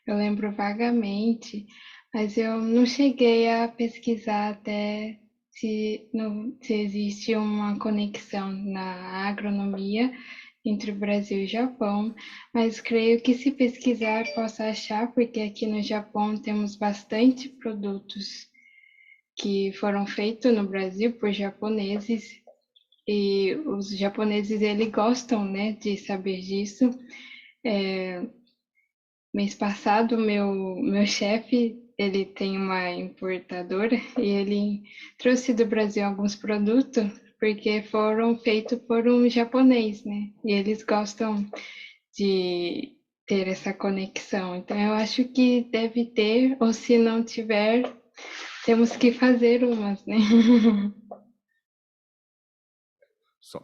eu lembro vagamente, mas eu não cheguei a pesquisar até se existe uma conexão na agronomia entre o Brasil e o Japão, mas creio que se pesquisar possa achar, porque aqui no Japão temos bastante produtos que foram feitos no Brasil por japoneses, e os japoneses eles gostam, né, de saber disso. Mês passado, meu chefe, ele tem uma importadora e ele trouxe do Brasil alguns produtos, porque foram feitos por um japonês, né? E eles gostam de ter essa conexão. Então, eu acho que deve ter, ou se não tiver, temos que fazer umas, né?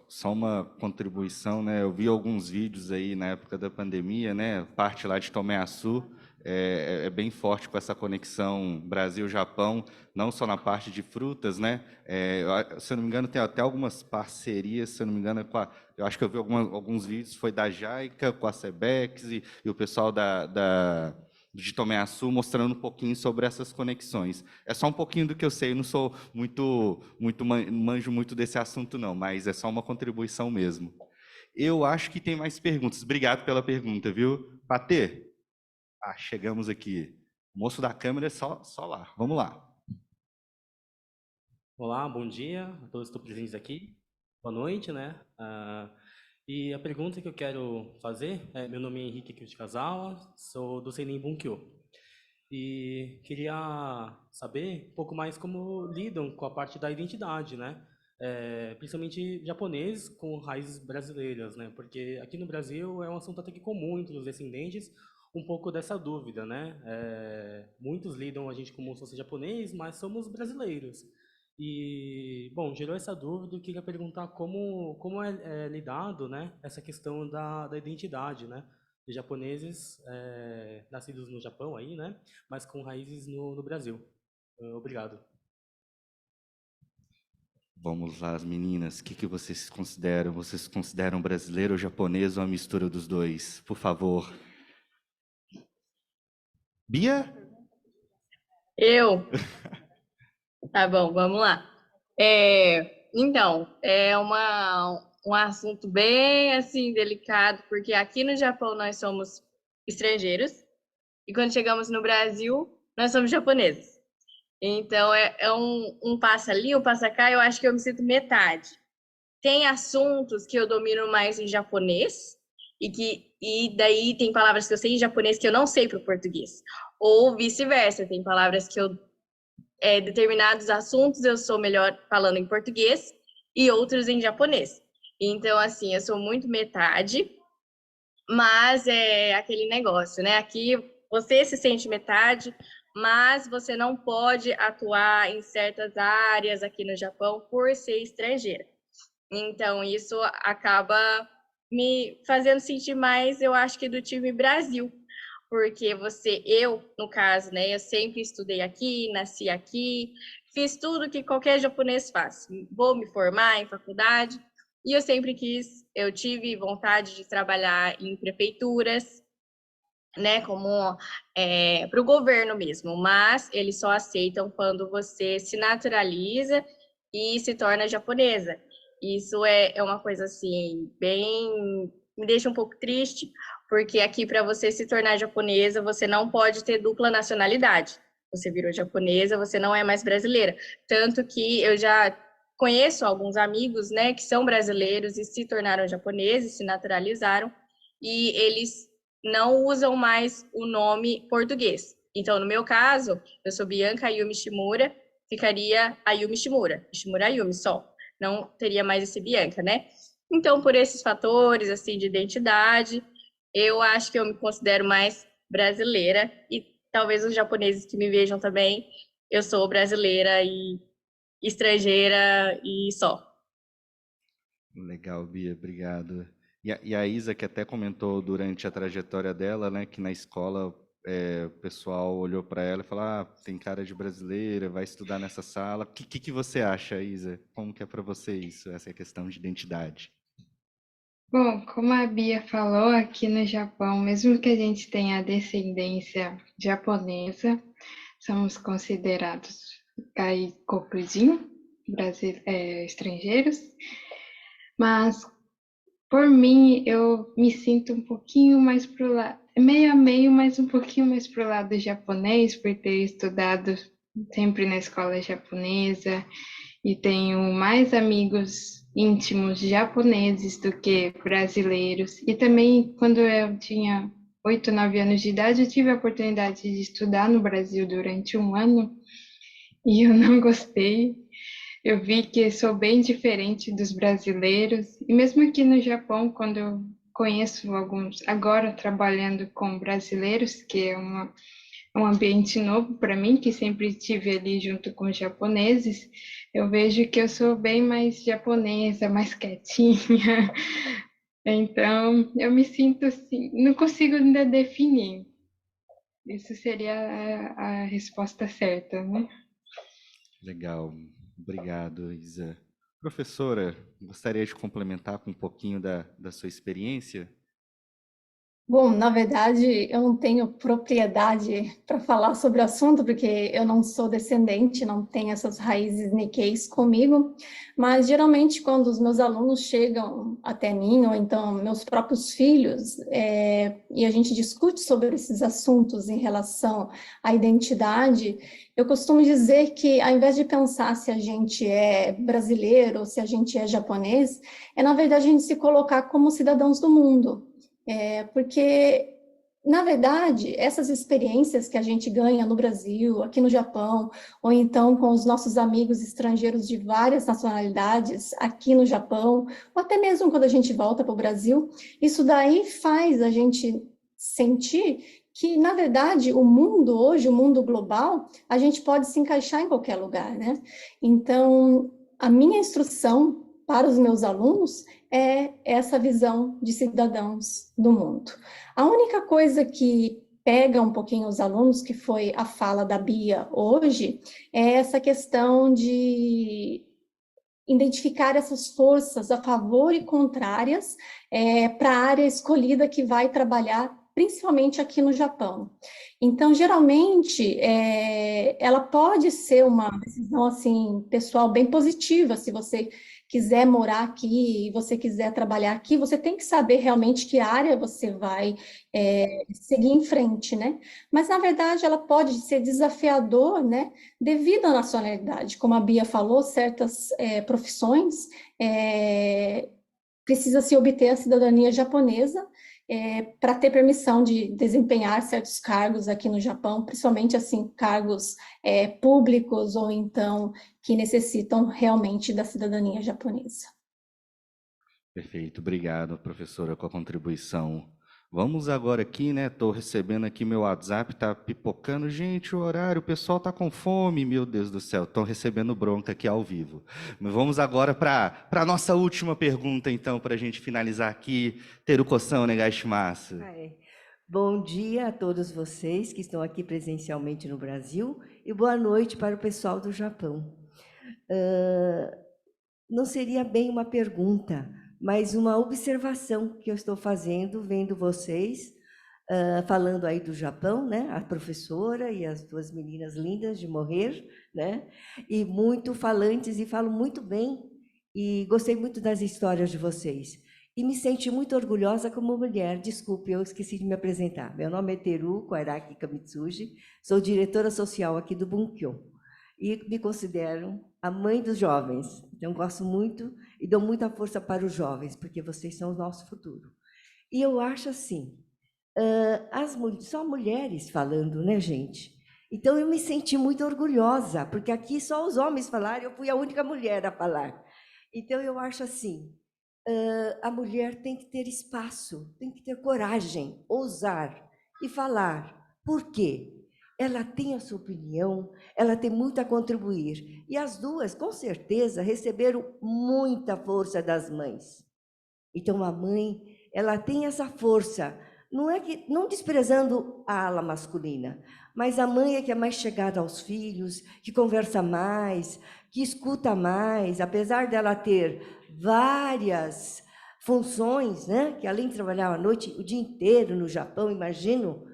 Só uma contribuição, né? Eu vi alguns vídeos aí na época da pandemia, né? Parte lá de Tomé Açu é bem forte com essa conexão Brasil-Japão, não só na parte de frutas, né? Se eu não me engano, tem até algumas parcerias, se eu não me engano, eu acho que eu vi alguns vídeos, foi da Jaica com a Sebex e o pessoal de Tomé Açu mostrando um pouquinho sobre essas conexões. É só um pouquinho do que eu sei, eu não sou manjo muito desse assunto não, mas é só uma contribuição mesmo. Eu acho que tem mais perguntas. Obrigado pela pergunta, viu? Patê? Chegamos aqui. O moço da câmera é só lá. Vamos lá. Olá, bom dia a todos que estão presentes aqui. Boa noite, né? E a pergunta que eu quero fazer meu nome é Henrique Kiyotikazawa, sou do Senin Bunkyo. E queria saber um pouco mais como lidam com a parte da identidade, né? Principalmente japonês com raízes brasileiras, né? Porque aqui no Brasil é um assunto até que comum entre os descendentes, um pouco dessa dúvida, né? Muitos lidam a gente como se fosse japonês, mas somos brasileiros. E, bom, gerou essa dúvida, eu queria perguntar como é lidado, né, essa questão da identidade, né, de japoneses nascidos no Japão aí, né, mas com raízes no Brasil. Obrigado. Vamos lá, as meninas. O que vocês consideram? Vocês consideram brasileiro ou japonês ou a mistura dos dois? Por favor. Bia? Eu? Tá bom, vamos lá. Então, é um assunto bem, assim, delicado, porque aqui no Japão nós somos estrangeiros, e quando chegamos no Brasil, nós somos japoneses. Então, é um passa ali, um passa cá, eu acho que eu me sinto metade. Tem assuntos que eu domino mais em japonês, e daí tem palavras que eu sei em japonês que eu não sei para o português. Ou vice-versa, tem palavras que determinados assuntos eu sou melhor falando em português e outros em japonês. Então, assim, eu sou muito metade, mas é aquele negócio, né? Aqui você se sente metade, mas você não pode atuar em certas áreas aqui no Japão por ser estrangeira. Então, isso acaba me fazendo sentir mais, eu acho que do time Brasil, porque eu, no caso, né, eu sempre estudei aqui, nasci aqui, fiz tudo que qualquer japonês faz. Vou me formar em faculdade, e eu tive vontade de trabalhar em prefeituras, né, como para o governo mesmo, mas eles só aceitam quando você se naturaliza e se torna japonesa. Isso é uma coisa, assim, me deixa um pouco triste, porque aqui, para você se tornar japonesa, você não pode ter dupla nacionalidade. Você virou japonesa, você não é mais brasileira. Tanto que eu já conheço alguns amigos, né, que são brasileiros e se tornaram japoneses, se naturalizaram, e eles não usam mais o nome português. Então, no meu caso, eu sou Bianca Ayumi Shimura, ficaria Ayumi Shimura, Shimura Ayumi só. Não teria mais esse Bianca, né? Então, por esses fatores, assim, de identidade, eu acho que eu me considero mais brasileira e talvez os japoneses que me vejam também, eu sou brasileira e estrangeira e só. Legal, Bia, obrigado. E a Isa, que até comentou durante a trajetória dela, né, que na escola o pessoal olhou para ela e falou: tem cara de brasileira, vai estudar nessa sala. O que você acha, Isa? Como que é para você isso, essa questão de identidade? Bom, como a Bia falou, aqui no Japão, mesmo que a gente tenha descendência japonesa, somos considerados gaikokujin, estrangeiros, mas por mim eu me sinto um pouquinho mais pro lado, meio a meio, mas um pouquinho mais pro lado japonês, por ter estudado sempre na escola japonesa e tenho mais amigos íntimos japoneses do que brasileiros. E também, quando eu tinha 8, 9 anos de idade, eu tive a oportunidade de estudar no Brasil durante um ano e eu não gostei. Eu vi que sou bem diferente dos brasileiros, e mesmo aqui no Japão, quando eu conheço alguns, agora trabalhando com brasileiros, que é um ambiente novo para mim, que sempre estive ali junto com os japoneses, eu vejo que eu sou bem mais japonesa, mais quietinha. Então, eu me sinto assim, não consigo ainda definir. Isso seria a resposta certa, né? Legal, obrigado, Isa. Professora, gostaria de complementar com um pouquinho da sua experiência? Bom, na verdade, eu não tenho propriedade para falar sobre o assunto, porque eu não sou descendente, não tenho essas raízes Nikkeis comigo, mas geralmente quando os meus alunos chegam até mim, ou então meus próprios filhos, e a gente discute sobre esses assuntos em relação à identidade, eu costumo dizer que, ao invés de pensar se a gente é brasileiro ou se a gente é japonês, na verdade, a gente se colocar como cidadãos do mundo. Porque, na verdade, essas experiências que a gente ganha no Brasil, aqui no Japão, ou então com os nossos amigos estrangeiros de várias nacionalidades aqui no Japão, ou até mesmo quando a gente volta para o Brasil, isso daí faz a gente sentir que, na verdade, o mundo hoje, o mundo global, a gente pode se encaixar em qualquer lugar, né? Então, a minha instrução para os meus alunos é essa visão de cidadãos do mundo. A única coisa que pega um pouquinho os alunos, que foi a fala da Bia hoje, é essa questão de identificar essas forças a favor e contrárias para a área escolhida que vai trabalhar, principalmente aqui no Japão. Então, geralmente, ela pode ser uma decisão assim pessoal bem positiva, se você quiser morar aqui e você quiser trabalhar aqui, você tem que saber realmente que área você vai seguir em frente, né? Mas, na verdade, ela pode ser desafiador, né? Devido à nacionalidade. Como a Bia falou, certas profissões precisa se obter a cidadania japonesa para ter permissão de desempenhar certos cargos aqui no Japão, principalmente assim cargos públicos ou então que necessitam realmente da cidadania japonesa. Perfeito, obrigado, professora, com a contribuição. Vamos agora aqui, né? Estou recebendo aqui meu WhatsApp, tá pipocando. Gente, o horário, o pessoal tá com fome, meu Deus do céu, estão recebendo bronca aqui ao vivo. Mas vamos agora para a nossa última pergunta, então, para a gente finalizar aqui. Teruko-san, onegaishimasu. Bom dia a todos vocês que estão aqui presencialmente no Brasil e boa noite para o pessoal do Japão. Não seria bem uma pergunta, mas uma observação que eu estou fazendo, vendo vocês, falando aí do Japão, né? A professora e as duas meninas lindas de morrer, né? E muito falantes e falam muito bem, e gostei muito das histórias de vocês. E me senti muito orgulhosa como mulher. Desculpe, eu esqueci de me apresentar. Meu nome é Teruko Araki Kamitsuji, sou diretora social aqui do Bunkyo. E me considero a mãe dos jovens. Então, gosto muito e dou muita força para os jovens, porque vocês são o nosso futuro. E eu acho assim, só mulheres falando, né, gente? Então, eu me senti muito orgulhosa, porque aqui só os homens falaram, eu fui a única mulher a falar. Então, eu acho assim, a mulher tem que ter espaço, tem que ter coragem, ousar e falar. Por quê? Ela tem a sua opinião, ela tem muito a contribuir. E as duas, com certeza, receberam muita força das mães. Então, a mãe, ela tem essa força, não desprezando a ala masculina, mas a mãe é que é mais chegada aos filhos, que conversa mais, que escuta mais, apesar dela ter várias funções, né? Que além de trabalhar à noite, o dia inteiro no Japão, imagino,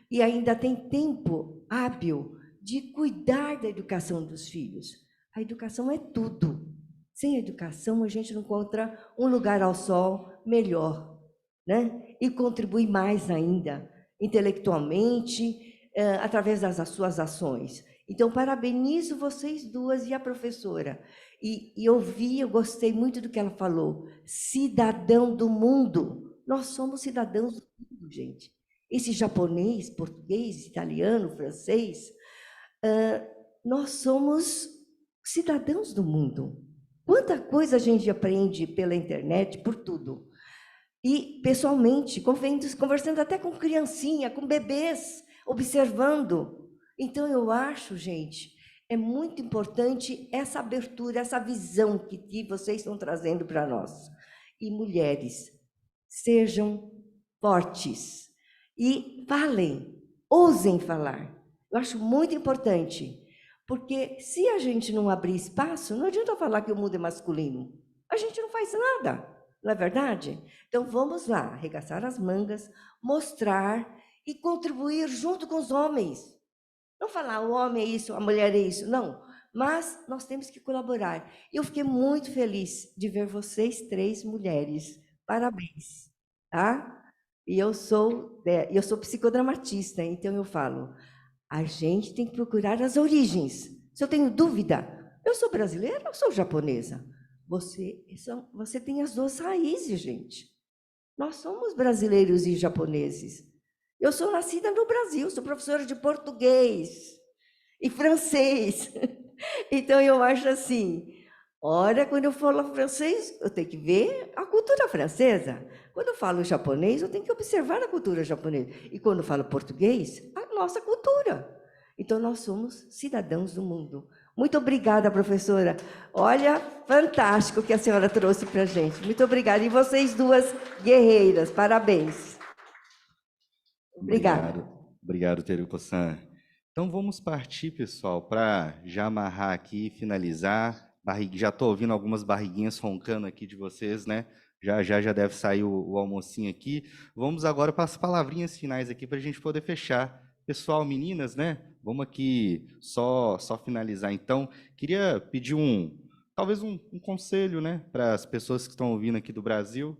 e ainda tem tempo hábil de cuidar da educação dos filhos. A educação é tudo. Sem educação, a gente não encontra um lugar ao sol melhor, né? E contribui mais ainda, intelectualmente, através das suas ações. Então, parabenizo vocês duas e a professora. E eu gostei muito do que ela falou. Cidadão do mundo. Nós somos cidadãos do mundo, gente. Esse japonês, português, italiano, francês, nós somos cidadãos do mundo. Quanta coisa a gente aprende pela internet, por tudo. E, pessoalmente, conversando até com criancinha, com bebês, observando. Então, eu acho, gente, é muito importante essa abertura, essa visão que vocês estão trazendo para nós. E, mulheres, sejam fortes e falem, ousem falar. Eu acho muito importante, porque se a gente não abrir espaço, não adianta falar que o mundo é masculino. A gente não faz nada, não é verdade? Então, vamos lá, arregaçar as mangas, mostrar e contribuir junto com os homens. Não falar o homem é isso, a mulher é isso, não. Mas nós temos que colaborar. Eu fiquei muito feliz de ver vocês 3 mulheres. Parabéns, tá? E eu sou psicodramatista, então eu falo, a gente tem que procurar as origens. Se eu tenho dúvida, eu sou brasileira ou sou japonesa? Você tem as 2 raízes, gente. Nós somos brasileiros e japoneses. Eu sou nascida no Brasil, sou professora de português e francês. Então, eu acho assim, olha, quando eu falo francês, eu tenho que ver a cultura francesa. Quando eu falo japonês, eu tenho que observar a cultura japonesa. E quando eu falo português, a nossa cultura. Então, nós somos cidadãos do mundo. Muito obrigada, professora. Olha, fantástico que a senhora trouxe para a gente. Muito obrigada. E vocês 2 guerreiras, parabéns. Obrigada. Obrigado, Teruko-san. Então, vamos partir, pessoal, para já amarrar aqui e finalizar. Já estou ouvindo algumas barriguinhas roncando aqui de vocês, né? Já deve sair o almocinho aqui. Vamos agora para as palavrinhas finais aqui para a gente poder fechar. Pessoal, meninas, né? Vamos aqui só finalizar. Então, queria pedir talvez um conselho, né, para as pessoas que estão ouvindo aqui do Brasil,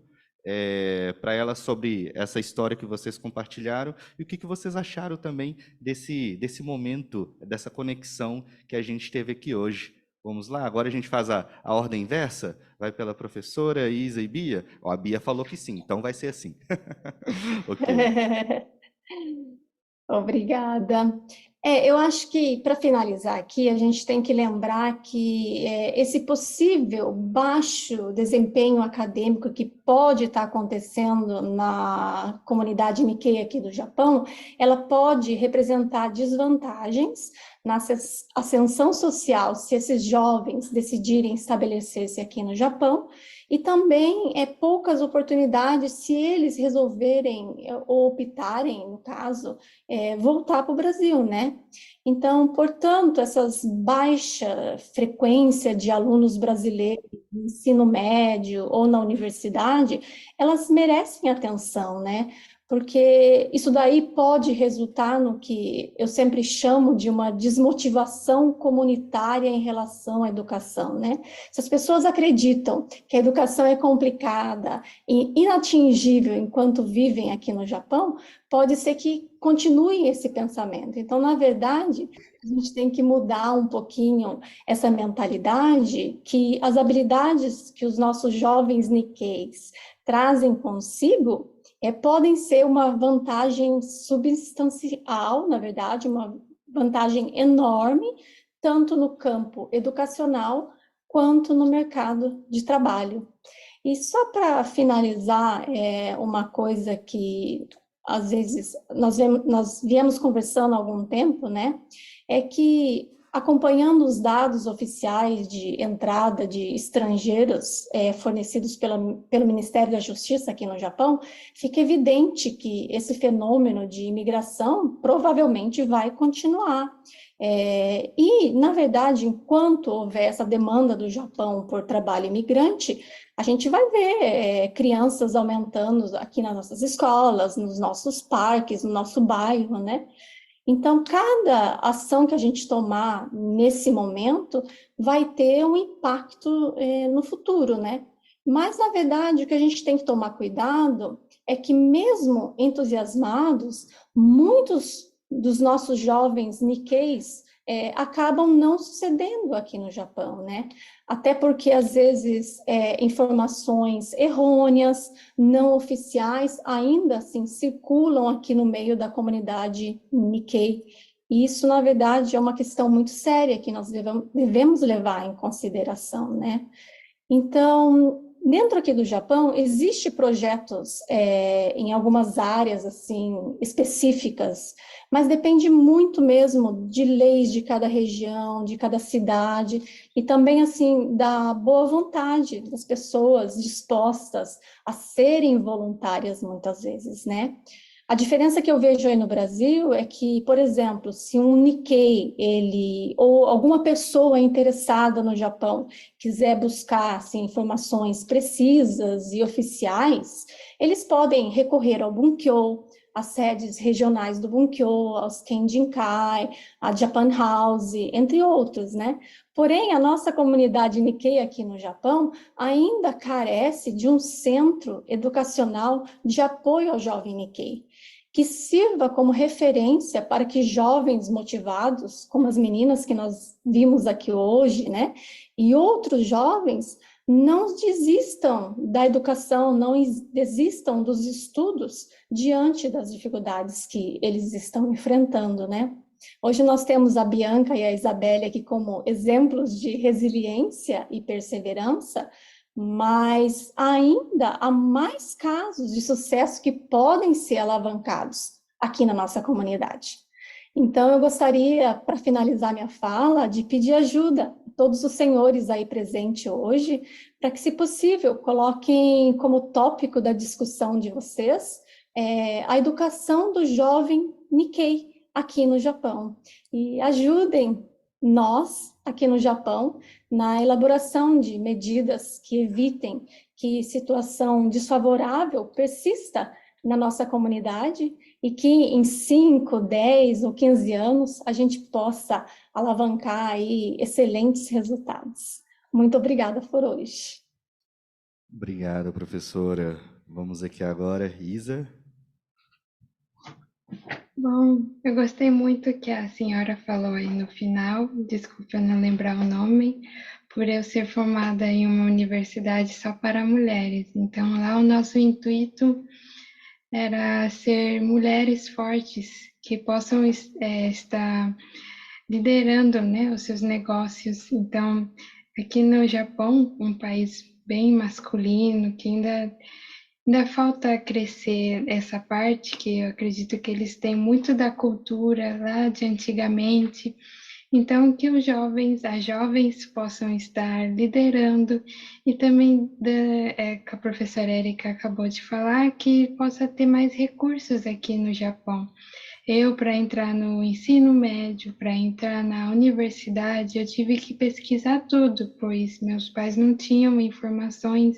para elas sobre essa história que vocês compartilharam e o que vocês acharam também desse momento, dessa conexão que a gente teve aqui hoje. Vamos lá? Agora a gente faz a ordem inversa, vai pela professora Isa e Bia. Ó, a Bia falou que sim, então vai ser assim. Ok. Obrigada. Eu acho que, para finalizar aqui, a gente tem que lembrar que esse possível baixo desempenho acadêmico que pode estar acontecendo na comunidade Nikkei aqui do Japão, ela pode representar desvantagens na ascensão social se esses jovens decidirem estabelecer-se aqui no Japão, e também poucas oportunidades se eles resolverem ou optarem, no caso, voltar para o Brasil, né? Então, portanto, essas baixa frequência de alunos brasileiros no ensino médio ou na universidade, elas merecem atenção, né? Porque isso daí pode resultar no que eu sempre chamo de uma desmotivação comunitária em relação à educação, né? Se as pessoas acreditam que a educação é complicada e inatingível enquanto vivem aqui no Japão, pode ser que continuem esse pensamento. Então, na verdade, a gente tem que mudar um pouquinho essa mentalidade, que as habilidades que os nossos jovens Nikkeis trazem consigo podem ser uma vantagem substancial, na verdade, uma vantagem enorme, tanto no campo educacional quanto no mercado de trabalho. E só para finalizar, uma coisa que às vezes nós viemos conversando há algum tempo, né? É que, acompanhando os dados oficiais de entrada de estrangeiros fornecidos pelo Ministério da Justiça aqui no Japão, fica evidente que esse fenômeno de imigração provavelmente vai continuar. E, na verdade, enquanto houver essa demanda do Japão por trabalho imigrante, a gente vai ver crianças aumentando aqui nas nossas escolas, nos nossos parques, no nosso bairro, né? Então, cada ação que a gente tomar nesse momento vai ter um impacto no futuro, né? Mas, na verdade, o que a gente tem que tomar cuidado é que, mesmo entusiasmados, muitos dos nossos jovens Nikkeis acabam não sucedendo aqui no Japão, né? Até porque, às vezes, informações errôneas, não oficiais, ainda assim circulam aqui no meio da comunidade Nikkei. E isso, na verdade, é uma questão muito séria que nós devemos levar em consideração, né? Então, dentro aqui do Japão, existem projetos em algumas áreas, assim, específicas, mas depende muito mesmo de leis de cada região, de cada cidade, e também, assim, da boa vontade das pessoas dispostas a serem voluntárias, muitas vezes, né? A diferença que eu vejo aí no Brasil é que, por exemplo, se um Nikkei, ou alguma pessoa interessada no Japão, quiser buscar assim, informações precisas e oficiais, eles podem recorrer ao Bunkyo, às sedes regionais do Bunkyo, aos Kenjinkai, à Japan House, entre outros, né? Porém, a nossa comunidade Nikkei aqui no Japão ainda carece de um centro educacional de apoio ao jovem Nikkei, que sirva como referência para que jovens motivados, como as meninas que nós vimos aqui hoje, né, e outros jovens, não desistam da educação, não desistam dos estudos diante das dificuldades que eles estão enfrentando, né? Hoje nós temos a Bianca e a Isabelle aqui como exemplos de resiliência e perseverança, mas ainda há mais casos de sucesso que podem ser alavancados aqui na nossa comunidade. Então, eu gostaria, para finalizar minha fala, de pedir ajuda a todos os senhores aí presentes hoje, para que, se possível, coloquem como tópico da discussão de vocês a educação do jovem Nikkei aqui no Japão. E ajudem nós, aqui no Japão, na elaboração de medidas que evitem que situação desfavorável persista na nossa comunidade e que em 5, 10 ou 15 anos a gente possa alavancar aí excelentes resultados. Muito obrigada por hoje. Obrigado, professora. Vamos aqui agora, Isa. Bom, eu gostei muito que a senhora falou aí no final, desculpa eu não lembrar o nome, por eu ser formada em uma universidade só para mulheres. Então, lá o nosso intuito era ser mulheres fortes que possam estar liderando, né, os seus negócios. Então, aqui no Japão, um país bem masculino, que ainda falta crescer essa parte, que eu acredito que eles têm muito da cultura lá de antigamente. Então, que os jovens, as jovens possam estar liderando e também, que a professora Érica acabou de falar, que possa ter mais recursos aqui no Japão. Eu, para entrar no ensino médio, para entrar na universidade, eu tive que pesquisar tudo, pois meus pais não tinham informações.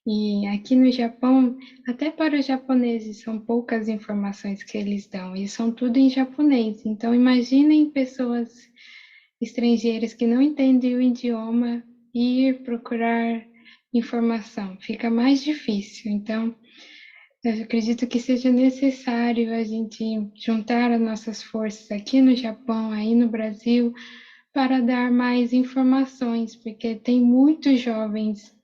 E aqui no Japão, até para os japoneses, são poucas informações que eles dão, e são tudo em japonês. Então, imaginem pessoas estrangeiras que não entendem o idioma ir procurar informação, fica mais difícil. Então, eu acredito que seja necessário a gente juntar as nossas forças aqui no Japão, aí no Brasil, para dar mais informações, porque tem muitos jovens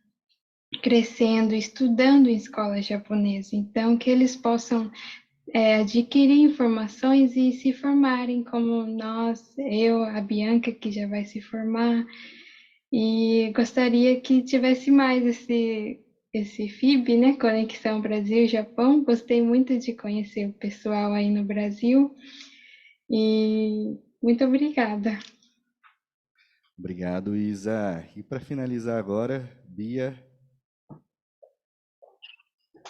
crescendo, estudando em escola japonesa, então que eles possam adquirir informações e se formarem como nós, eu, a Bianca, que já vai se formar, e gostaria que tivesse mais esse FIB, né, Conexão Brasil-Japão. Gostei muito de conhecer o pessoal aí no Brasil, e muito obrigada. Obrigado, Isa. E para finalizar agora, Bia.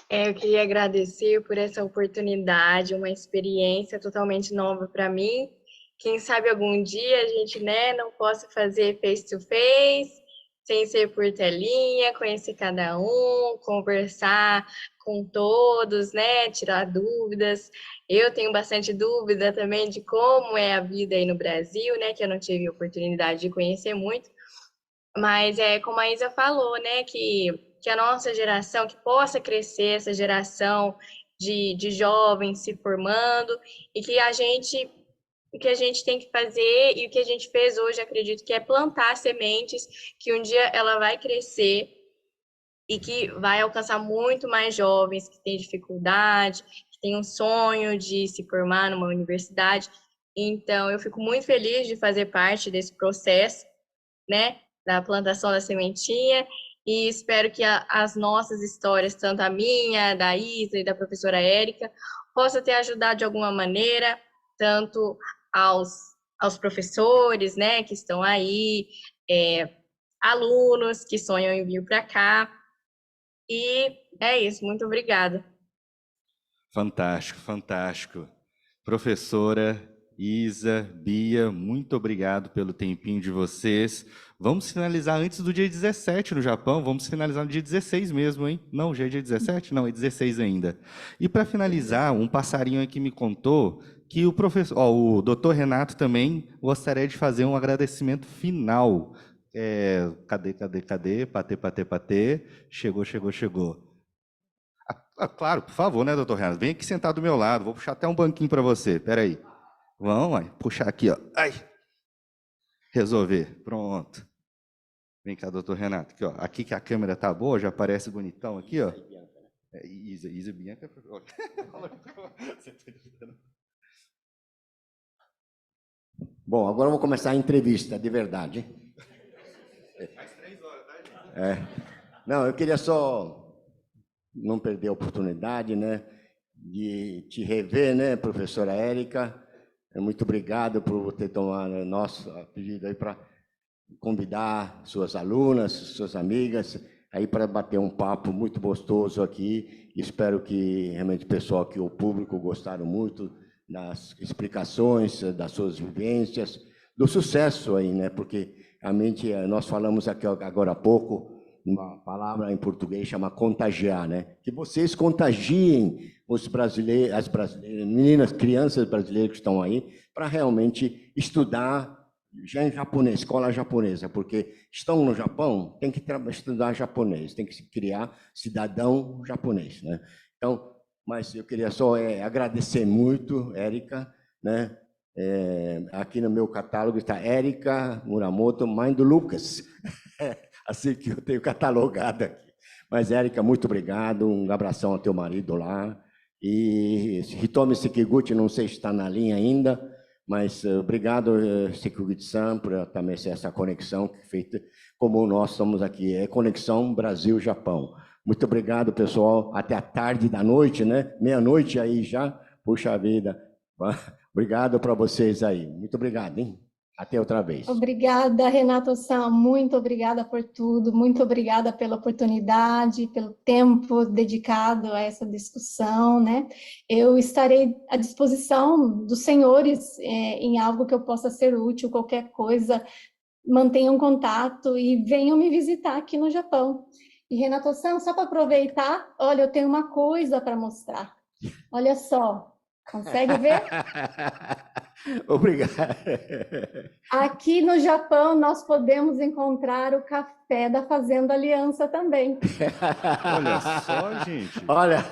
Eu queria agradecer por essa oportunidade, uma experiência totalmente nova para mim. Quem sabe algum dia a gente, né, não possa fazer face-to-face, sem ser por telinha, conhecer cada um, conversar com todos, né, tirar dúvidas. Eu tenho bastante dúvida também de como é a vida aí no Brasil, né, que eu não tive oportunidade de conhecer muito. Mas como a Isa falou, né, que a nossa geração, que possa crescer essa geração de jovens se formando, e que o que a gente tem que fazer e o que a gente fez hoje, acredito que é plantar sementes, que um dia ela vai crescer e que vai alcançar muito mais jovens que têm dificuldade, que têm um sonho de se formar numa universidade. Então, eu fico muito feliz de fazer parte desse processo, né, da plantação da sementinha, e espero que as nossas histórias, tanto a minha, da Isa e da professora Érica, possa ter ajudado de alguma maneira, tanto aos professores, né, que estão aí, alunos que sonham em vir para cá, e é isso, muito obrigada. Fantástico, fantástico. Professora Isa, Bia, muito obrigado pelo tempinho de vocês. Vamos finalizar antes do dia 17 no Japão, vamos finalizar no dia 16 mesmo, hein? Não, já é dia 17? Não, é 16 ainda. E para finalizar, um passarinho aqui me contou que o professor, o doutor Renato também gostaria de fazer um agradecimento final. Cadê? Patê. Chegou. Claro, por favor, né, doutor Renato? Vem aqui sentar do meu lado, vou puxar até um banquinho para você. Espera aí. Vamos, puxar aqui, ó. Ai. Resolver. Pronto. Vem cá, doutor Renato. Aqui, ó. Aqui que a câmera tá boa, já aparece bonitão aqui, ó. Isa e Bianca. Bom, agora eu vou começar a entrevista, de verdade. Faz 3 horas, tá? Não, eu queria só não perder a oportunidade, né, de te rever, né, professora Érica. Muito obrigado por ter tomado nosso pedido aí para convidar suas alunas, suas amigas, aí para bater um papo muito gostoso aqui. Espero que realmente o pessoal aqui, o público, gostaram muito das explicações, das suas vivências, do sucesso aí, né, porque realmente nós falamos aqui agora há pouco, uma palavra em português chama contagiar, né? Que vocês contagiem os brasileiros, as brasileiras, meninas, crianças brasileiras que estão aí, para realmente estudar já em japonês, escola japonesa, porque estão no Japão, tem que estudar japonês, tem que se criar cidadão japonês, né? Então, mas eu queria só agradecer muito, Érica, né? Aqui no meu catálogo está Érica Muramoto, mãe do Lucas. Assim que eu tenho catalogado aqui. Mas, Érica, muito obrigado. Um abração ao teu marido lá. E Hitomi Sekiguchi, não sei se está na linha ainda, mas obrigado, Sekiguchi-san, por também ser essa conexão feita como nós estamos aqui. É Conexão Brasil-Japão. Muito obrigado, pessoal. Até a tarde da noite, né? Meia-noite aí já. Puxa vida. Obrigado para vocês aí. Muito obrigado, hein? Até outra vez. Obrigada, Renato-san, muito obrigada por tudo, muito obrigada pela oportunidade, pelo tempo dedicado a essa discussão, né? Eu estarei à disposição dos senhores em algo que eu possa ser útil, qualquer coisa, mantenham contato e venham me visitar aqui no Japão. E, Renato-san, só para aproveitar, olha, eu tenho uma coisa para mostrar. Olha só, consegue ver? Obrigado. Aqui no Japão, nós podemos encontrar o café da Fazenda Aliança também. Olha só, gente. Olha.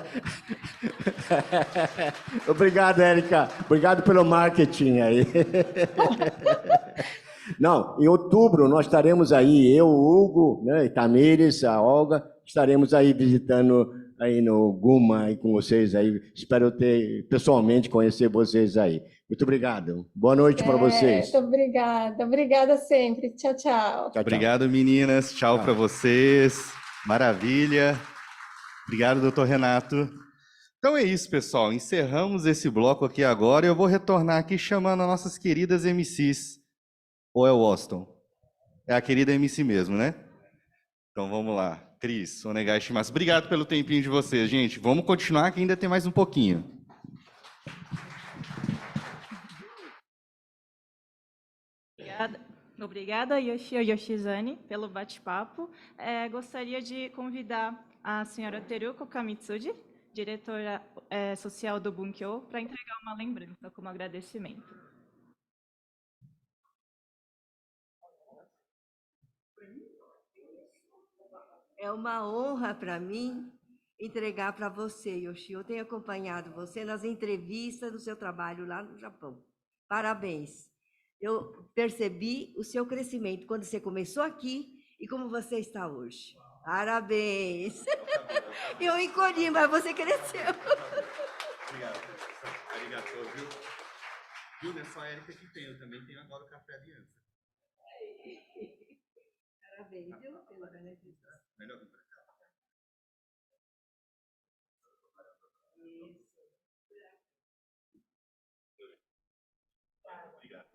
Obrigado, Érica. Obrigado pelo marketing aí. Não, em outubro nós estaremos aí, eu, o Hugo, né, Tamires, a Olga, estaremos aí visitando aí no Guma aí com vocês aí. Espero ter pessoalmente conhecer vocês aí. Muito obrigado. Boa noite para vocês. Muito obrigada. Obrigada sempre. Tchau, tchau. Obrigado, meninas. Tchau para vocês. Maravilha. Obrigado, doutor Renato. Então é isso, pessoal. Encerramos esse bloco aqui agora e eu vou retornar aqui chamando as nossas queridas MCs. Ou é o Austin? É a querida MC mesmo, né? Então vamos lá. Cris, Onegai Shimasu. Obrigado pelo tempinho de vocês, gente. Vamos continuar que ainda tem mais um pouquinho. Obrigada, Yoshio Yoshizane, pelo bate-papo. Gostaria de convidar a senhora Teruko Kamitsuji, diretora social do Bunkyo, para entregar uma lembrança como agradecimento. É uma honra para mim entregar para você, Yoshio. Eu tenho acompanhado você nas entrevistas do seu trabalho lá no Japão. Parabéns. Eu percebi o seu crescimento quando você começou aqui e como você está hoje. Parabéns. Eu encolhi, mas você cresceu. Obrigado. Obrigado, viu? Viu? Não é só a Érica que tem, eu também tenho agora o Café Aliança. Parabéns, viu, pelo benefício. Melhor vir pra cá. Isso. Obrigado.